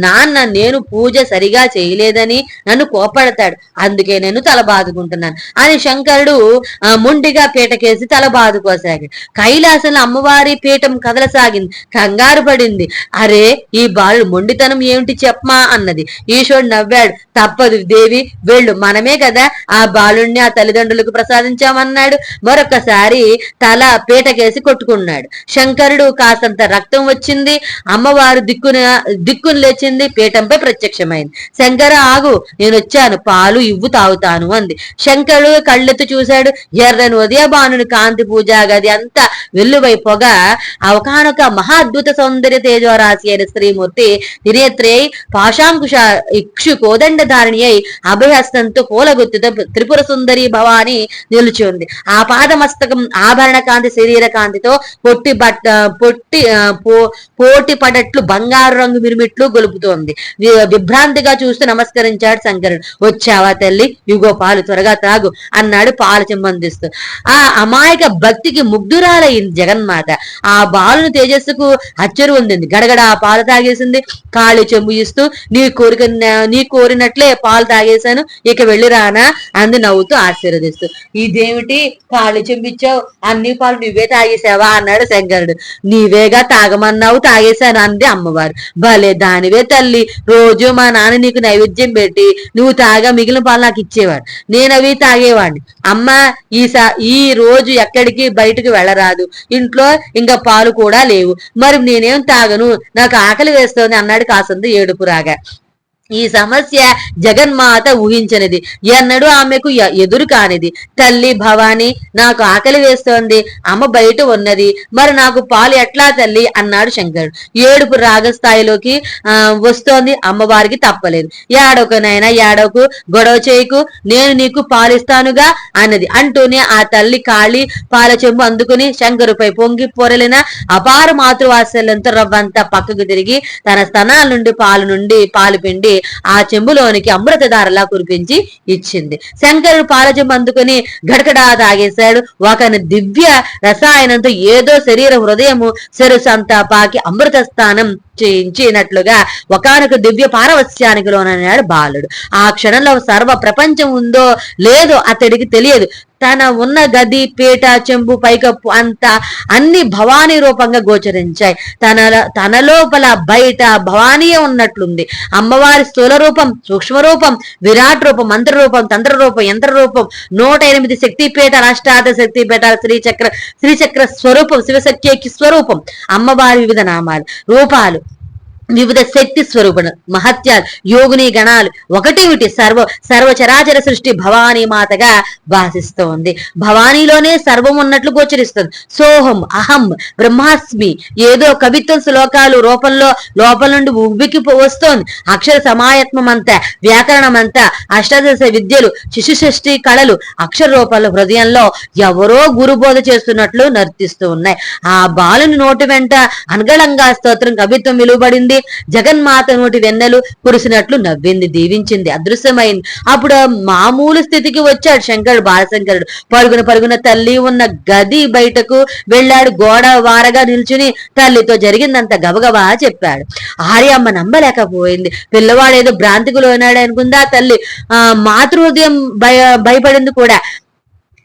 నాన్న నేను పూజ సరిగా చేయలేదని నన్ను కోపడతాడు, అందుకే నేను తల బాదుకుంటున్నాను అని శంకరుడు మొండిగా పీటకేసి తల బాదుకోసాగాడు. కైలాసంలో అమ్మవారి పీఠం కదలసాగింది. కంగారు పడింది. అరే, ఈ బాలుడు మొండితనం ఏమిటి చెప్పమా అన్నది. ఈశ్వరుడు నవ్వాడు. తప్పదు దేవి, వెళ్ళు, మనమే కదా ఆ బాలుణ్ణి ఆ తల్లిదండ్రులకు ప్రసాదించామన్నాడు. మరొకసారి తల పీటకేసి కొట్టుకున్నాడు. శంకరుడు కాసంత రక్తం వచ్చింది. అమ్మవారు దిక్కును లేచింది, పీఠంపై ప్రత్యక్షమైంది. శంకర ఆగు, నేనొచ్చాను, పాలు ఇవ్వు, తాగుతాను అంది. శంకరుడు కళ్ళెత్తు చూశాడు. ఎర్రని ఉదయభానుని కాంతి పూజా గది అంతా వెల్లువై పొగ. అవకానొక మహాద్భుత సౌందర్య తేజోరాశి అయిన శ్రీమూర్తి తిరేత్రేయ్ పాశాంకుశ ఇక్షు కోదండధారిణి అయి అభయహస్తంతో పూలగుత్తితో త్రిపుర సుందరి భవాని నిలుచుంది. ఆ పాదమస్తకం ఆభరణ కాంతి శరీర కాంతితో పోటీ పడట్లు బంగారు రంగు మిరుమిట్లు గొలుపుతోంది. విభ్రాంతిగా చూస్తూ నమస్కరించాడు శంకరుడు. వచ్చావా తల్లి, ఇగో పాలు, త్వరగా తాగు అన్నాడు పాలు చెంబందిస్తూ. ఆ అమాయక భక్తికి ముగ్ధురాలయ్యింది జగన్మాత. ఆ బాలుని తేజస్సుకు అచ్చరు ఉండింది. గడగడ ఆ పాలు తాగేసింది. కాళ్ళు చెంబు ఇస్తూ నీ కోరినట్లే పాలు తాగేశాను, ఇక వెళ్ళిరానా అంది నవ్వుతూ ఆశీర్వదిస్తూ. ఇదేమిటి కాళ్ళు చెంబిచ్చావు, అన్ని పాలు నువ్వే తాగేసావా అన్నాడు శంకరుడు. నీవేగా తాగమన్నావు, తాగేశాను అంది అమ్మవారు. భలే దానివే తల్లి, రోజు మా నాన్న నీకు నైవేద్యం పెట్టి నువ్వు తాగా మిగిలిన పాలు నాకు ఇచ్చేవాడు, నేనవి తాగేవాడిని. అమ్మ ఈ రోజు ఎక్కడికి బయటకు వెళ్ళరాదు, ఇంట్లో ఇంకా పాలు కూడా లేవు, మరి నేనేం తాగను, నాకు ఆకలి వేస్తోంది అన్నాడు కాసంత ఏడుపు రాగా. ఈ సమస్య జగన్మాత ఊహించనిది, ఎన్నడూ ఆమెకు ఎదురు కానిది. తల్లి భవాని, నాకు ఆకలి వేస్తోంది, అమ్మ బయట ఉన్నది, మరి నాకు పాలు ఎట్లా తల్లి అన్నాడు శంకరుడు. ఏడుపు రాగస్థాయిలోకి వస్తోంది. అమ్మవారికి తప్పలేదు. ఏడవకునైనా ఏడవకు, గొడవ చేయకు, నేను నీకు పాలిస్తానుగా అన్నది. అంటూనే ఆ తల్లి కాళీ పాల చెంబు అందుకుని శంకరుపై పొంగి పొరలిన అపార మాతృవాత్సల్యంతో రవ్వంతా పక్కకు తిరిగి తన స్తనాల నుండి పాలు పిండి ఆ చెంబులోనికి అమృతధారలా కురిపించి ఇచ్చింది. శంకరుడు పాల చెంబు అందుకుని గడకడా తాగేశాడు. ఒకని దివ్య రసాయనంతో ఏదో శరీర హృదయము సెరుసంతా పాకి అమృత స్థానం చేయించినట్లుగా ఒకనొక దివ్య పారవస్యానికి లోనన్నాడు బాలుడు. ఆ క్షణంలో సర్వ ప్రపంచం ఉందో లేదో అతడికి తెలియదు. తన ఉన్న గది, పీట, చెంబు, పైకప్పు అంతా అన్ని భవానీ రూపంగా గోచరించాయి. తన లోపల బయట భవానీయే ఉన్నట్లుంది. అమ్మవారి స్థూల రూపం, సూక్ష్మ రూపం, విరాట్ రూపం, మంత్ర రూపం, తంత్ర రూపం, యంత్ర రూపం, 108 శక్తిపీఠాలు, అష్టాదశ శక్తిపీఠాలు, శ్రీచక్ర స్వరూపం, శివశక్తి స్వరూపం, అమ్మవారి వివిధ నామాలు, రూపాలు, వివిధ శక్తి స్వరూపణ, మహత్యాలు, యోగిని గణాలు ఒకటిమిటి సర్వచరాచర సృష్టి భవానీ మాతగా భాషిస్తోంది. భవానీలోనే సర్వం ఉన్నట్లు గోచరిస్తుంది. సోహం అహం బ్రహ్మాస్మి ఏదో కవిత్వం శ్లోకాలు రూపంలో లోపల నుండి ఉబ్బికి వస్తోంది. అక్షర సమాయత్మం అంతా, వ్యాకరణం అంతా, అష్టాదశ విద్యలు, శిశుషష్ఠి కళలు అక్షర రూపంలో హృదయంలో ఎవరో గురుబోధ చేస్తున్నట్లు నర్తిస్తూ ఉన్నాయి. ఆ బాలుని నోటి వెంట అనగళంగా స్తోత్రం కవిత్వం విలువబడింది. జగన్మాత నోటి వెన్నెలు కురిసినట్లు నవ్వింది, దీవించింది, అదృశ్యమైంది. అప్పుడు మామూలు స్థితికి వచ్చాడు శంకరుడు, బాలశంకరుడు. పరుగున తల్లి ఉన్న గది బయటకు వెళ్ళాడు. గోడ వారగా నిల్చుని తల్లితో జరిగిందంత గబగబా చెప్పాడు. ఆర్యమ్మ నమ్మలేకపోయింది. పిల్లవాడేదో భ్రాంతికి లోనాడు అనుకుందా తల్లి. మాతృహృదయం భయపడింది కూడా.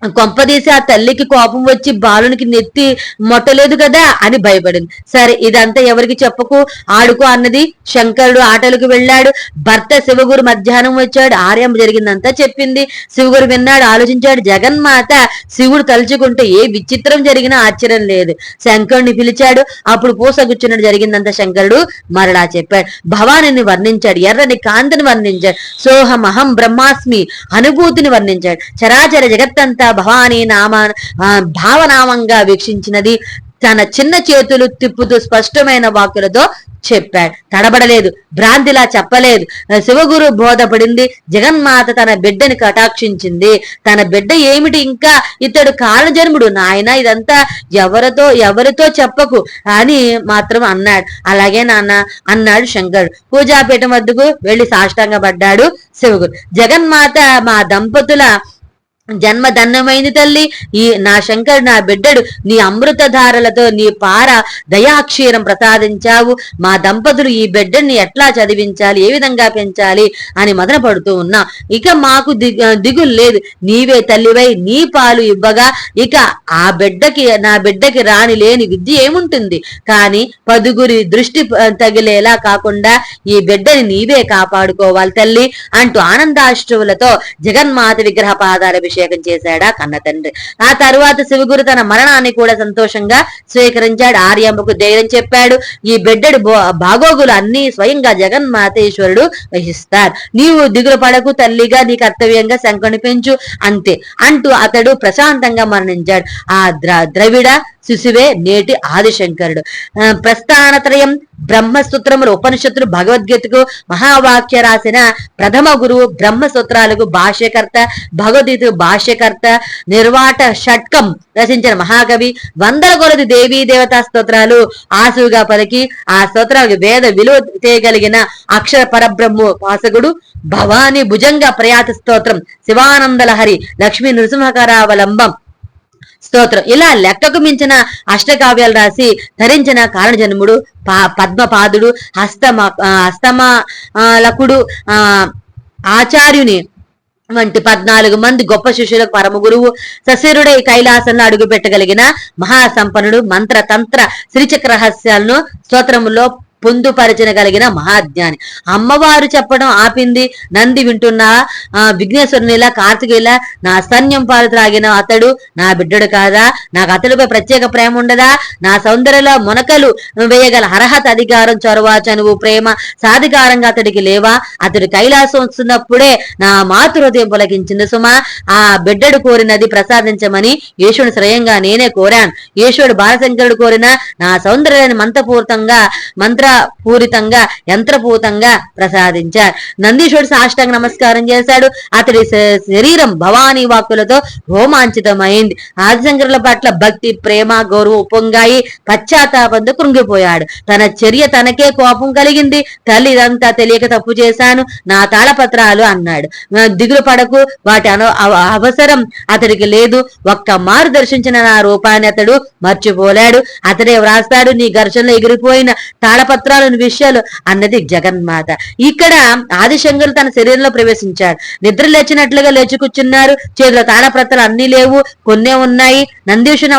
కొంపదీసి ఆ తల్లికి కోపం వచ్చి బాలునికి నెత్తి మొట్టలేదు కదా అని భయపడింది. సరే ఇదంతా ఎవరికి చెప్పకు, ఆడుకో అన్నది. శంకరుడు ఆటలకు వెళ్ళాడు. భర్త శివగురు మధ్యాహ్నం వచ్చాడు. ఆర్యమ్మ జరిగిందంతా చెప్పింది. శివగురు విన్నాడు, ఆలోచించాడు. జగన్మాత శివుడు తలుచుకుంటే ఏ విచిత్రం జరిగినా ఆశ్చర్యం లేదు. శంకరుడిని పిలిచాడు. అప్పుడు పూసగుచ్చినట్టు జరిగిందంతా శంకరుడు మరలా చెప్పాడు. భవానిని వర్ణించాడు, ఎర్రని కాంతిని వర్ణించాడు, సోహమహం బ్రహ్మాస్మి అనుభూతిని వర్ణించాడు. చరాచర జగత్తంతా భవానీ భావనామంగా వీక్షించినది. తన చిన్న చేతులు తిప్పుతూ స్పష్టమైన వాక్కులతో చెప్పాడు. తడబడలేదు, భ్రాంతిలా చెప్పలేదు. శివగురు బోధపడింది. జగన్మాత తన బిడ్డని కటాక్షించింది. తన బిడ్డ ఏమిటి, ఇంకా ఇతడు కారణజన్ముడు, నాయన ఇదంతా ఎవరితో చెప్పకు అని మాత్రం అన్నాడు. అలాగే నాన్న అన్నాడు శంకరుడు. పూజాపీఠం వద్దకు వెళ్లి సాష్టాంగపడ్డాడు శివగురు. జగన్మాత మా దంపతుల జన్మ ధన్యమైంది తల్లి. నా శంకరుడు, నా బిడ్డడు నీ అమృతధారలతో నీ పార దయాక్షీరం ప్రసాదించావు. మా దంపతులు ఈ బిడ్డని ఎట్లా చదివించాలి, ఏ విధంగా పెంచాలి అని మదన పడుతూ ఉన్నా. ఇక మాకు దిగులు లేదు. నీవే తల్లివై నీ పాలు ఇవ్వగా ఇక నా బిడ్డకి రాని లేని విద్య ఏముంటుంది. కానీ పదుగురి దృష్టి తగిలేలా కాకుండా ఈ బిడ్డని నీవే కాపాడుకోవాలి తల్లి అంటూ ఆనందాశ్రువులతో జగన్మాత విగ్రహ పాదాల చేశాడా కన్న తండ్రి. ఆ తరువాత శివగురు తన మరణాన్ని కూడా సంతోషంగా స్వీకరించాడు. ఆర్యమ్మకు ధైర్యం చెప్పాడు. ఈ బిడ్డడు బాగోగులు అన్ని స్వయంగా జగన్మాతేశ్వరుడు వహిస్తారు. నీవు దిగులు పడకు తల్లిగా నీ కర్తవ్యంగా శంకరుని పెంచు అంతే అంటూ అతడు ప్రశాంతంగా మరణించాడు. ఆ ద్రవిడ శిశువే నేటి ఆదిశంకరుడు. ప్రస్థానత్రయం, బ్రహ్మసూత్రములు, ఉపనిషత్తులు, భగవద్గీతకు మహావాక్య రాసిన ప్రథమ గురువు, బ్రహ్మసూత్రాలకు భాష్యకర్త, భగవద్గీతకు భాష్యకర్త, నిర్వాట షట్కం రచించిన మహాకవి, 100 కొలది దేవీ దేవతా స్తోత్రాలు ఆసుగా పలికి ఆ స్తోత్రాలకు వేద విలువ చేయగలిగిన అక్షర పరబ్రహ్మ వాసకుడు. భవాని భుజంగ ప్రయాత స్తోత్రం, శివానందలహరి, లక్ష్మీ నృసింహకరావలంబం స్తోత్రం, ఇలా లెక్కకు మించిన అష్టకావ్యాలు రాసి ధరించిన కారణజన్ముడు, పద్మపాదుడు, హస్తమాలకుడు, ఆచార్యుని వంటి 14 మంది గొప్ప శిష్యులకు పరమ గురువు, సశరీరుడై కైలాసంలో అడుగు పెట్టగలిగిన మహాసంపన్నుడు, మంత్ర తంత్ర శ్రీచక్ర రహస్యాలను స్తోత్రములో పొందుపరచగలిగిన మహాజ్ఞాని. అమ్మవారు చెప్పడం ఆపింది. నంది వింటున్నా విఘ్నేశ్వరునిలా కార్తికేయులా నా స్తన్యం పాలు త్రాగిన అతడు నా బిడ్డడు కాదా? నాకు అతడిపై ప్రత్యేక ప్రేమ ఉండదా? నా సౌందర్యలో మునకలు వేయగల అర్హత, అధికారం, చొరవ, చనువు, ప్రేమ సాధికారంగా అతడికి లేవా? అతడు కైలాసం వస్తున్నప్పుడే నా మాతృ హృదయం పులకించింది సుమా. ఆ బిడ్డడు కోరినది ప్రసాదించమని యేషుని శ్రయంగా నేనే కోరాను. యేషుడు బాలశంకరుడు కోరిన నా సౌందర్యాన్ని మంత్రపూరితంగా యంత్రపూతంగా ప్రసాదించారు. నందీశ్వరుడు సాష్టాంగ నమస్కారం చేశాడు. అతడి శరీరం భవానీ వాక్కులతో రోమాంచితమైంది. ఆదిశంకరుల పట్ల భక్తి, ప్రేమ, గౌరవం ఉప్పొంగాయి. పశ్చాత్తాపంతో కృంగిపోయాడు. తన చర్య తనకే కోపం కలిగింది. తల్లి ఇదంతా తెలియక తప్పు చేశాను, నా తాళపత్రాలు అన్నాడు. దిగులు పడకు, వాటి అవసరం అతడికి లేదు. ఒక్క మారు దర్శించిన నా రూపాన్ని అతడు మర్చిపోలేడు. అతడే వ్రాస్తాడు నీ ఘర్షణలో ఎగిరిపోయిన తాళపత్రాలను విషయాలు అన్నది జగన్మాత. ఇక్కడ ఆదిశంకరులు తన శరీరంలో ప్రవేశించాడు. నిద్ర లేచినట్లుగా లేచి కూర్చున్నారు. చేతిలో తాళపత్రాలు అన్ని లేవు, కొన్నే ఉన్నాయి. నందీశ్వరుని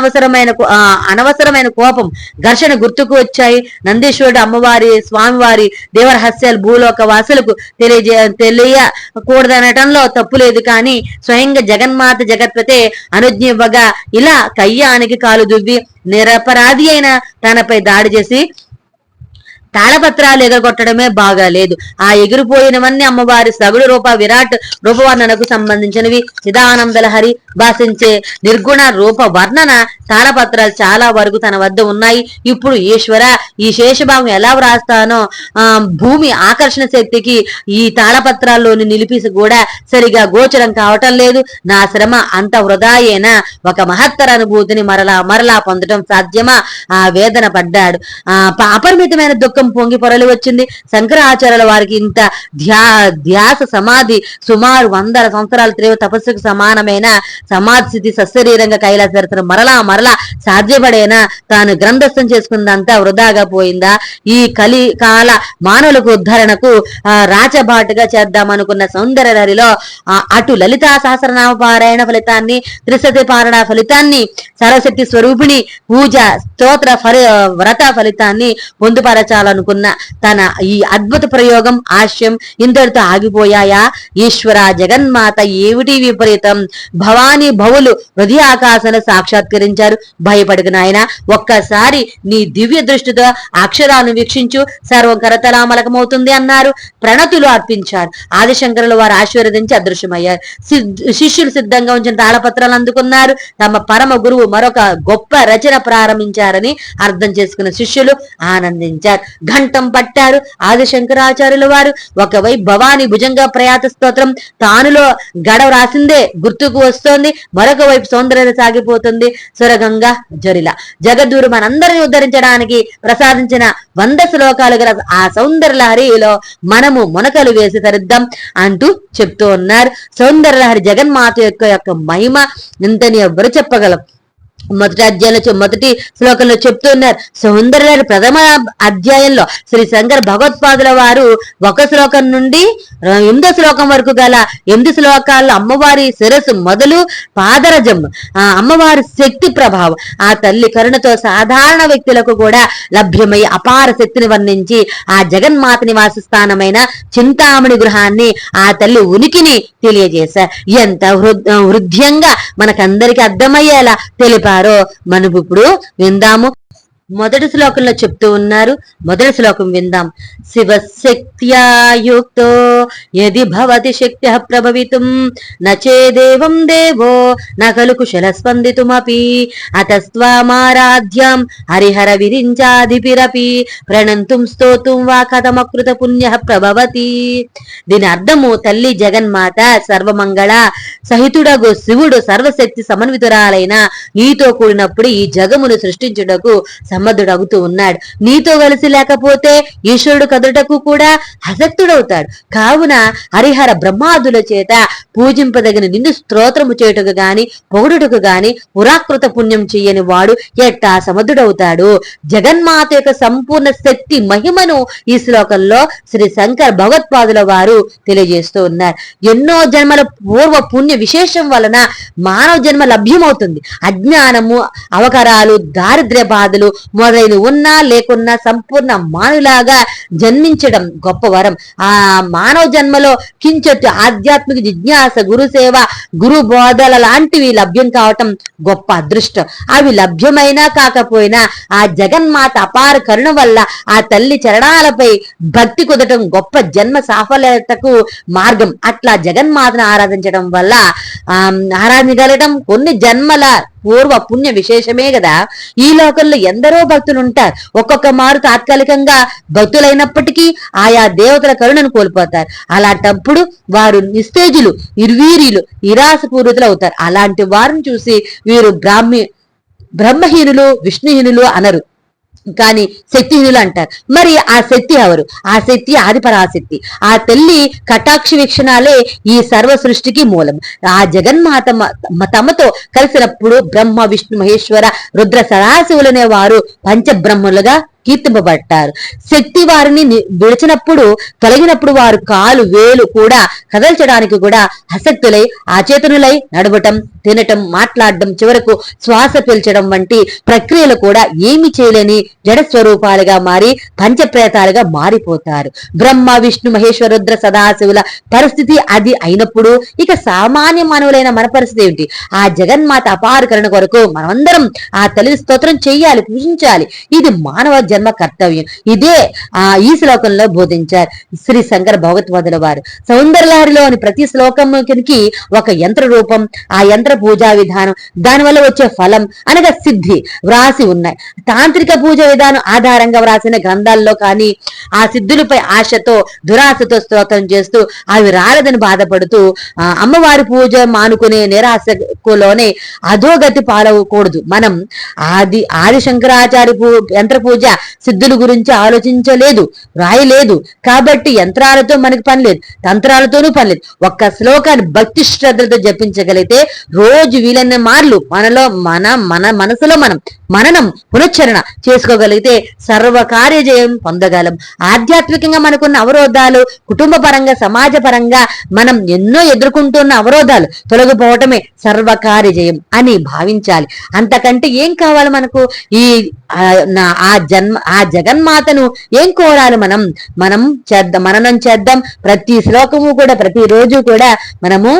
అనవసరమైన కోపం, ఘర్షణ గుర్తుకు వచ్చాయి. నందీశ్వరుడు అమ్మవారి, స్వామివారి దేవరహస్యాలు భూలోక వాసులకు తెలియకూడదనటంలో తప్పు లేదు. కానీ స్వయంగా జగన్మాత జగత్పతే అనుజ్ఞ ఇవ్వగా ఇలా కయ్యానికి కాలు దువ్వి నిరపరాధి అయిన తనపై దాడి చేసి తాళపత్రాలు ఎగరగొట్టడమే బాగాలేదు. ఆ ఎగిరిపోయినవన్నీ అమ్మవారి సగుడు రూప విరాట్ రూపవర్ణనకు సంబంధించినవి. చిదానందలహరి భాషించే నిర్గుణ రూప వర్ణన తాళపత్రాలు చాలా వరకు తన వద్ద ఉన్నాయి. ఇప్పుడు ఈశ్వర, ఈ శేషభాగం ఎలా వ్రాస్తానో భూమి ఆకర్షణ శక్తికి ఈ తాళపత్రాల్లోని నిలిపిసి కూడా సరిగా గోచరం కావటం లేదు. నా శ్రమ అంత వృధాయేనా? ఒక మహత్తర అనుభూతిని మరలా పొందడం సాధ్యమా? ఆ వేదన పడ్డాడు. అపరిమితమైన దుఃఖం పొంగి పొరలి వచ్చింది. శంకరాచార్యుల వారికి ఇంత ధ్యాస సమాధి సుమారు 100 సంవత్సరాల తీవ్ర తపస్సుకు సమానమైన సమాధి స్థితి సశరీరంగా కైలాస దర్శనం మరలా సాధ్యపడేనా? తాను గ్రంథస్థం చేసుకున్నదంతా వృధాగా పోయిందా? ఈ కలికాల మానవులకు ఉద్ధరణకు రాచబాటుగా చేద్దామనుకున్న సౌందర్యలహరిలో అటు లలితా సహస్రనామ పారాయణ ఫలితాన్ని, త్రిశతి పారాయణ ఫలితాన్ని, సరస్వతి స్వరూపిణి పూజ స్తోత్ర వ్రత ఫలితాన్ని పొందుపరచాలనుకున్న తన ఈ అద్భుత ప్రయోగం, ఆశయం ఇంతటితో ఆగిపోయాయా? ఈశ్వర, జగన్మాత ఏమిటి విపరీతం? భవానీ భవులు హృదయ ఆకాశాన్ని సాక్షాత్కరించారు. భయపడుకు నాయన, ఒక్కసారి నీ దివ్య దృష్టితో అక్షరాలను వీక్షించు, సర్వం కరతలామలకమవుతుంది అన్నారు. ప్రణతులు అర్పించారు. ఆదిశంకరులు వారు ఆశీర్వదించి అదృశ్యమయ్యారు. శిష్యులు సిద్ధంగా ఉంచిన తాళపత్రాలు అందుకున్నారు. తమ పరమ గురువు మరొక గొప్ప రచన ప్రారంభించారని అర్థం చేసుకున్న శిష్యులు ఆనందించారు. ఘంటం పట్టారు. ఆదిశంకరాచార్యుల వారు ఒకవైపు భవానీ భుజంగా ప్రయాత స్తోత్రం తానులో గడవ రాసిందే గుర్తుకు వస్తోంది, మరొక వైపు సౌందర్య సాగిపోతుంది. సురగంగా జరిల జగద్గురు మనందరినీ ఉద్ధరించడానికి ప్రసాదించిన 100 శ్లోకాలు గల ఆ సౌందర్యలహరిలో మనము మునకలు వేసి తరిద్దాం అంటూ చెప్తూ ఉన్నారు. సౌందర్యలహరి జగన్మాత యొక్క మహిమ ఇంతని ఎవ్వరు చెప్పగలం. మొదటి అధ్యాయంలో మొదటి శ్లోకంలో చెప్తున్నారు. సౌందర్య ప్రథమ అధ్యాయంలో శ్రీ శంకర భగవత్పాదుల వారు 1 శ్లోకం నుండి 8వ శ్లోకం వరకు గల 8 శ్లోకాల్లో అమ్మవారి శిరస్సు మొదలు పాదరజం, అమ్మవారి శక్తి ప్రభావం, ఆ తల్లి కరుణతో సాధారణ వ్యక్తులకు కూడా లభ్యమై అపార శక్తిని వర్ణించి ఆ జగన్మాత నివాస స్థానమైన చింతామణి గృహాన్ని, ఆ తల్లి ఉనికిని తెలియజేశారు. ఎంత హృదయంగా మనకందరికి అర్థమయ్యేలా తెలిపారు. మనం ఇప్పుడు విందాము. మొదటి శ్లోకంలో చెప్తూ ఉన్నారు. మొదటి శ్లోకం విందాం. శివశక్త్యా యుక్తో యది భవతి శక్త్యః ప్రభవితుం నచేదేవం దేవో నకలు కుశల స్పందితుమపి అతస్త్వామారాధ్యం హరిహర విరించాదిపిరపి ప్రణంతుం స్తోతుం వా కథమకృత పుణ్యః ప్రభవతి. దీని అర్థము, తల్లి జగన్మాత సర్వమంగళ సహితుడగు శివుడు సర్వశక్తి సమన్వితురాలైన నీతో కూడినప్పుడు ఈ జగమును సృష్టించుటకు సమర్థుడవుతూ ఉన్నాడు. నీతో కలిసి లేకపోతే ఈశ్వరుడు కదుటకు కూడా అసక్తుడవుతాడు. కావున హరిహర బ్రహ్మాదుల చేత పూజింపదగిన నిన్ను స్తోత్రము చేయుటకు గాని పొగుడుటకు గాని పురాకృత పుణ్యం చెయ్యని వాడు ఎట్టా సమర్థుడవుతాడు. జగన్మాత యొక్క సంపూర్ణ శక్తి మహిమను ఈ శ్లోకంలో శ్రీ శంకర భగవత్పాదుల వారు తెలియజేస్తూ ఉన్నారు. ఎన్నో జన్మల పూర్వ పుణ్య విశేషం వలన మానవ జన్మ లభ్యమవుతుంది. అజ్ఞానము, అవకరాలు, దారిద్ర్య బాధలు, మొదలైన ఉన్నా లేకున్నా సంపూర్ణ మానులాగా జన్మించడం గొప్ప వరం. ఆ మానవ జన్మలో కించొట్టు ఆధ్యాత్మిక జిజ్ఞాస, గురుసేవ, గురు బోధల లాంటివి లభ్యం కావటం గొప్ప అదృష్టం. అవి లభ్యమైనా కాకపోయినా ఆ జగన్మాత అపార కరుణ వల్ల ఆ తల్లి చరణాలపై భక్తి కుదటం గొప్ప జన్మ సాఫల్యతకు మార్గం. అట్లా జగన్మాతను ఆరాధించడం వల్ల ఆరాధించగలగడం కొన్ని జన్మల పూర్వ పుణ్య విశేషమే కదా. ఈ లోకంలో ఎందరో భక్తులు ఉంటారు. ఒక్కొక్క మారు తాత్కాలికంగా భక్తులైనప్పటికీ ఆయా దేవతల కరుణను కోల్పోతారు. అలాంటప్పుడు వారు నిస్తేజులు, నిర్వీర్యులు, నిరాశపూరితులు అవుతారు. అలాంటి వారిని చూసి వీరు బ్రహ్మహీనులు, విష్ణుహీనులు అనరు, కానీ శక్తిహీనులు అంటారు. మరి ఆ శక్తి ఎవరు? ఆ శక్తి ఆదిపరాశక్తి. ఆ తల్లి కటాక్ష వీక్షణాలే ఈ సర్వ సృష్టికి మూలం. ఆ జగన్మాత తమతో కలిసినప్పుడు బ్రహ్మ, విష్ణు, మహేశ్వర, రుద్ర, సదాశివులనే వారు పంచబ్రహ్మలుగా కీర్తింపబడ్డారు. శక్తి వారిని విడిచినప్పుడు, తొలగినప్పుడు వారు కాలు వేలు కూడా కదల్చడానికి కూడా అసక్తులై అచేతనులై నడవటం, తినటం, మాట్లాడడం, చివరకు శ్వాస పీల్చడం వంటి ప్రక్రియలు కూడా ఏమి చేయలేని జడ స్వరూపాలుగా మారి పంచప్రేతాలుగా మారిపోతారు. బ్రహ్మ, విష్ణు, మహేశ్వర, రుద్ర, సదాశివుల పరిస్థితి అది అయినప్పుడు ఇక సామాన్య మానవులైన మన పరిస్థితి ఏమిటి? ఆ జగన్మాత అపారకరణ కొరకు మనమందరం ఆ తల్లి స్తోత్రం చెయ్యాలి, పూజించాలి. ఇది మానవ జన్మ కర్తవ్యం. ఇదే ఈ శ్లోకంలో బోధించారు శ్రీ శంకర భగవత్పాదుల వారు. సౌందర్యలహరిలోని ప్రతి శ్లోకంకి ఒక యంత్ర రూపం, ఆ యంత్ర పూజా విధానం, దానివల్ల వచ్చే ఫలం అనగా సిద్ధి వ్రాసి ఉన్నాయి. తాంత్రిక పూజ విధానం ఆధారంగా వ్రాసిన గ్రంథాల్లో కానీ ఆ సిద్ధులపై ఆశతో దురాశతో స్తోత్రం చేస్తూ అవి రాలేదని బాధపడుతూ అమ్మవారి పూజ మానుకునే నిరాశలోనే అధోగతి పాలవకూడదు. మనం ఆది శంకరాచార్య యంత్ర పూజ సిద్ధుల గురించి ఆలోచించలేదు, రాయలేదు. కాబట్టి యంత్రాలతో మనకి పని లేదు, తంత్రాలతోనూ పని లేదు. ఒక్క శ్లోకాన్ని భక్తి శ్రద్ధలతో జపించగలిగితే రోజు వీలైన మార్లు మన మనసులో మనం మననం పునశ్చరణ చేసుకోగలిగితే సర్వకార్య జయం పొందగలం. ఆధ్యాత్మికంగా మనకున్న అవరోధాలు, కుటుంబ పరంగా, సమాజ పరంగా మనం ఎన్నో ఎదుర్కొంటున్న అవరోధాలు తొలగిపోవటమే సర్వకార్య జయం అని భావించాలి. అంతకంటే ఏం కావాలి మనకు? ఆ జగన్మాతను ఏం కోరాలి? మనం మననం చేద్దాం. ప్రతి శ్లోకము కూడా ప్రతిరోజు కూడా మనము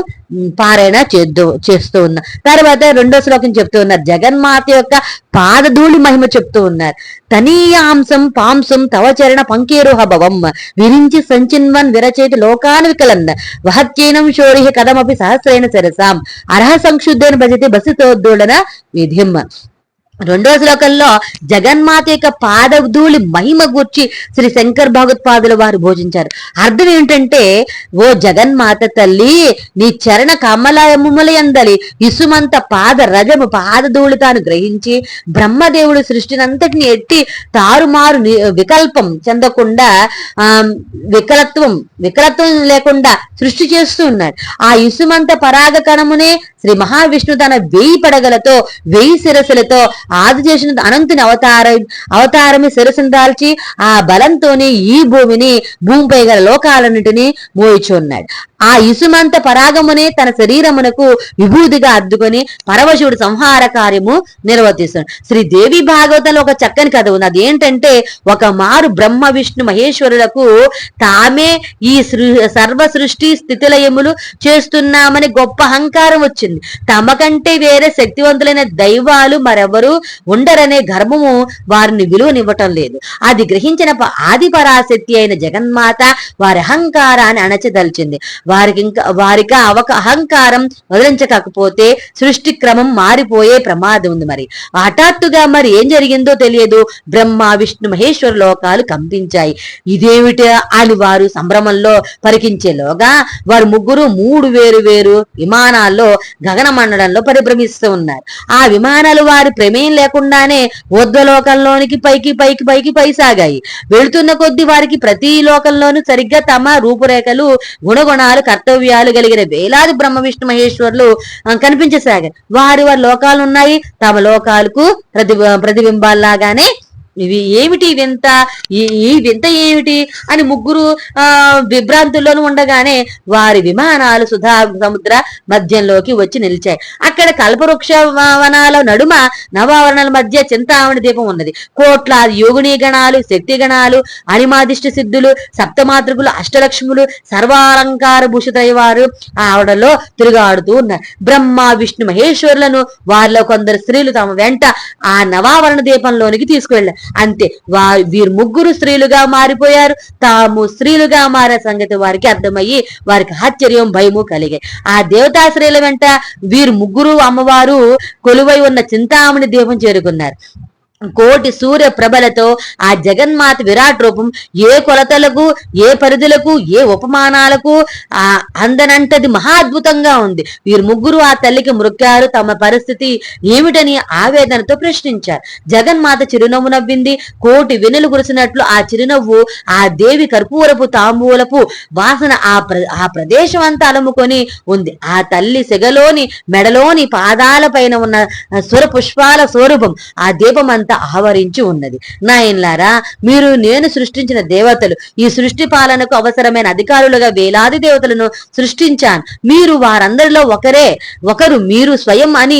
పారాయణ చేస్తూ ఉన్నాం. తర్వాత రెండో శ్లోకం చెప్తూ ఉన్నారు, జగన్మాత యొక్క పాదధూళి మహిమ చెప్తూ ఉన్నారు. తనీయాంశం పాంసం తవచరణ పంకేరుహ భవం విరించి సంచిన్వన్ విరచేతి లోకాన్ వికలన్ వహత్యేనం శోరి కథమపి సహస్రైన సరసాం అర్హ సంక్షుద్ధైన భజతి బసితోద్దోళన విధిం. రెండో శ్లోకంలో జగన్మాత యొక్క పాదధూళి మహిమ గూర్చి శ్రీ శంకర్ భగవత్పాదుల వారు బోధించారు. అర్థం ఏంటంటే, ఓ జగన్మాత తల్లి, నీ చరణ కమలములయందలి ఇసుమంత రజము పాదధూళి తాను గ్రహించి బ్రహ్మదేవుడు సృష్టినంతటిని ఎట్టి తారుమారు వికల్పం చెందకుండా వికలత్వం లేకుండా సృష్టి చేస్తూ ఉన్నాడు. ఆ ఇసుమంత పరాగ కణమునే శ్రీ మహావిష్ణు తన 1000 పడగలతో 1000 శిరస్సులతో ఆది చేసిన అనంతుని అవతారమి శిరస్సును దాల్చి ఆ బలంతోనే ఈ భూమిపై గల లోకాలన్నింటినీ మోయిచున్నాడు. ఆ ఇసుమంత పరాగమునే తన శరీరమునకు విభూతిగా అద్దుకొని పరమశివుడు సంహార కార్యము నిర్వర్తిస్తాడు. శ్రీదేవి భాగవతంలో ఒక చక్కని కథ ఉంది. అదేంటంటే, ఒక మారు బ్రహ్మ, విష్ణు, మహేశ్వరులకు తామే ఈ సర్వ సృష్టి స్థితిలయములు చేస్తున్నామని గొప్ప అహంకారం వచ్చింది. తమకంటే వేరే శక్తివంతులైన దైవాలు మరెవరు ఉండరనే గర్భము వారిని విలువనివ్వటం లేదు. అది గ్రహించిన ఆది పరాశక్తి అయిన జగన్మాత వారి అహంకారాన్ని అణచదలిచింది. వారికి అహంకారం వదిలించకపోతే సృష్టి క్రమం మారిపోయే ప్రమాదం ఉంది. మరి హఠాత్తుగా మరి ఏం జరిగిందో తెలియదు. బ్రహ్మ, విష్ణు, మహేశ్వర లోకాలు కంపించాయి. ఇదేమిటి అని వారు సంభ్రమంలో పరికించేలోగా వారు ముగ్గురు 3 వేరు విమానాల్లో గగన మండలంలో పరిభ్రమిస్తూ ఉన్నారు. ఆ విమానాలు వారి ప్రమేయం లేకుండానే ఊర్ధ్వలోకంలోనికి పైకి సాగాయి. వెళుతున్న కొద్దీ వారికి ప్రతి లోకంలోనూ సరిగ్గా తమ రూపురేఖలు, గుణగుణాలు, కర్తవ్యాలు కలిగిన వేలాది బ్రహ్మ, విష్ణు, మహేశ్వరులు కనిపించసాగారు. వారి లోకాలు ఉన్నాయి. తమ లోకాలకు ప్రతిబింబాల్లాగానే ఇవి ఏమిటి వింత, ఈ వింత ఏమిటి అని ముగ్గురు విభ్రాంతుల్లోనూ ఉండగానే వారి విమానాలు సుధా సముద్ర మధ్యంలోకి వచ్చి నిలిచాయి. అక్కడ కల్పవృక్ష వనాల నడుమ నవావరణల మధ్య చింతామణి దీపం ఉన్నది. కోట్లాది యోగిని గణాలు, శక్తి గణాలు, అనిమాదిష్ట సిద్ధులు, సప్తమాతృకులు, అష్టలక్ష్ములు, సర్వాలంకార భూషితయ్యవారు ఆవిడలో తిరుగాడుతూ ఉన్నారు. బ్రహ్మ విష్ణు మహేశ్వరులను వారిలో కొందరు స్త్రీలు తమ వెంట ఆ నవావరణ దీపంలోనికి తీసుకువెళ్ళారు. అంతే, వీరు ముగ్గురు స్త్రీలుగా మారిపోయారు. తాము స్త్రీలుగా మారే సంగతి వారికి అర్థమయ్యి వారికి ఆశ్చర్యం, భయము కలిగాయి. ఆ దేవతా స్త్రీల వెంట వీరు ముగ్గురు అమ్మవారు కొలువై ఉన్న చింతామణి దీపం చేరుకున్నారు. కోటి సూర్య ప్రభలతో ఆ జగన్మాత విరాట్ రూపం ఏ కొలతలకు, ఏ పరిధులకు, ఏ ఉపమానాలకు అందనంటది మహాద్భుతంగా ఉంది. వీరు ముగ్గురు ఆ తల్లికి మృక్కారు. తమ పరిస్థితి ఏమిటని ఆవేదనతో ప్రశ్నించారు. జగన్మాత చిరునవ్వు నవ్వింది. కోటి వెనులు కురిసినట్లు ఆ చిరునవ్వు ఆ దేవి కర్పూరపు తాంబూలపు వాసన ఆ ప్రదేశం అంతా అలముకొని ఉంది. ఆ తల్లి సెగలోని మెడలోని పాదాల పైన ఉన్న సుర పుష్పాల స్వరూపం ఆ దీపం అంతా ఆవరించి ఉన్నది. నాయన్లారా, మీరు నేను సృష్టించిన దేవతలు. ఈ సృష్టి పాలనకు అవసరమైన అధికారులుగా వేలాది దేవతలను సృష్టించాను. మీరు వారందరిలో ఒకరు మీరు స్వయం అని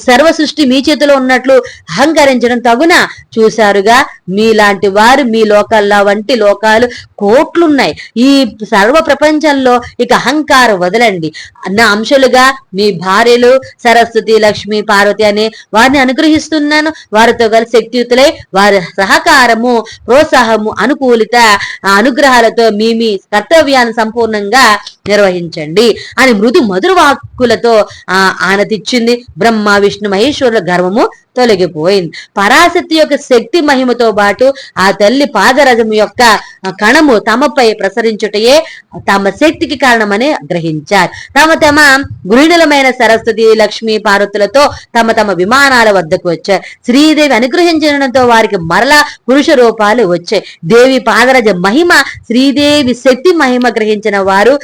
సర్వ సృష్టి మీ చేతిలో ఉన్నట్లు అహంకరించడం తగునా? చూశారుగా, మీలాంటి వారు మీ లోకాల్లో వంటి లోకాలు కోట్లున్నాయి. ఈ సర్వ ప్రపంచంలో ఇక అహంకారం వదలండి. నా అంశలుగా మీ భార్యలు సరస్వతి, లక్ష్మి, పార్వతి అనే వారిని అనుగ్రహిస్తున్నాను. వారితో కలిసి శక్తియుతులై వారి సహకారము, ప్రోత్సాహము, అనుకూలిత అనుగ్రహాలతో మీ కర్తవ్యాన్ని సంపూర్ణంగా నిర్వహించండి అని మృదు మధుర వాక్కులతో ఆనతిచ్చింది. బ్రహ్మ విష్ణు మహేశ్వరుల గర్వము తొలగిపోయింది. పరాశక్తి యొక్క శక్తి మహిమతో పాటు ఆ తల్లి పాదరజము యొక్క కణము తమపై ప్రసరించుటయే తమ శక్తికి కారణమని గ్రహించారు. తమ గృహిణులమైన సరస్వతి, లక్ష్మి, పార్వతులతో తమ విమానాల వద్దకు వచ్చారు. శ్రీదేవి అనుగ్రహించడంతో వారికి మరలా పురుష రూపాలు వచ్చాయి. దేవి పాదరజ మహిమ, శ్రీదేవి శక్తి మహిమ గ్రహించిన వారు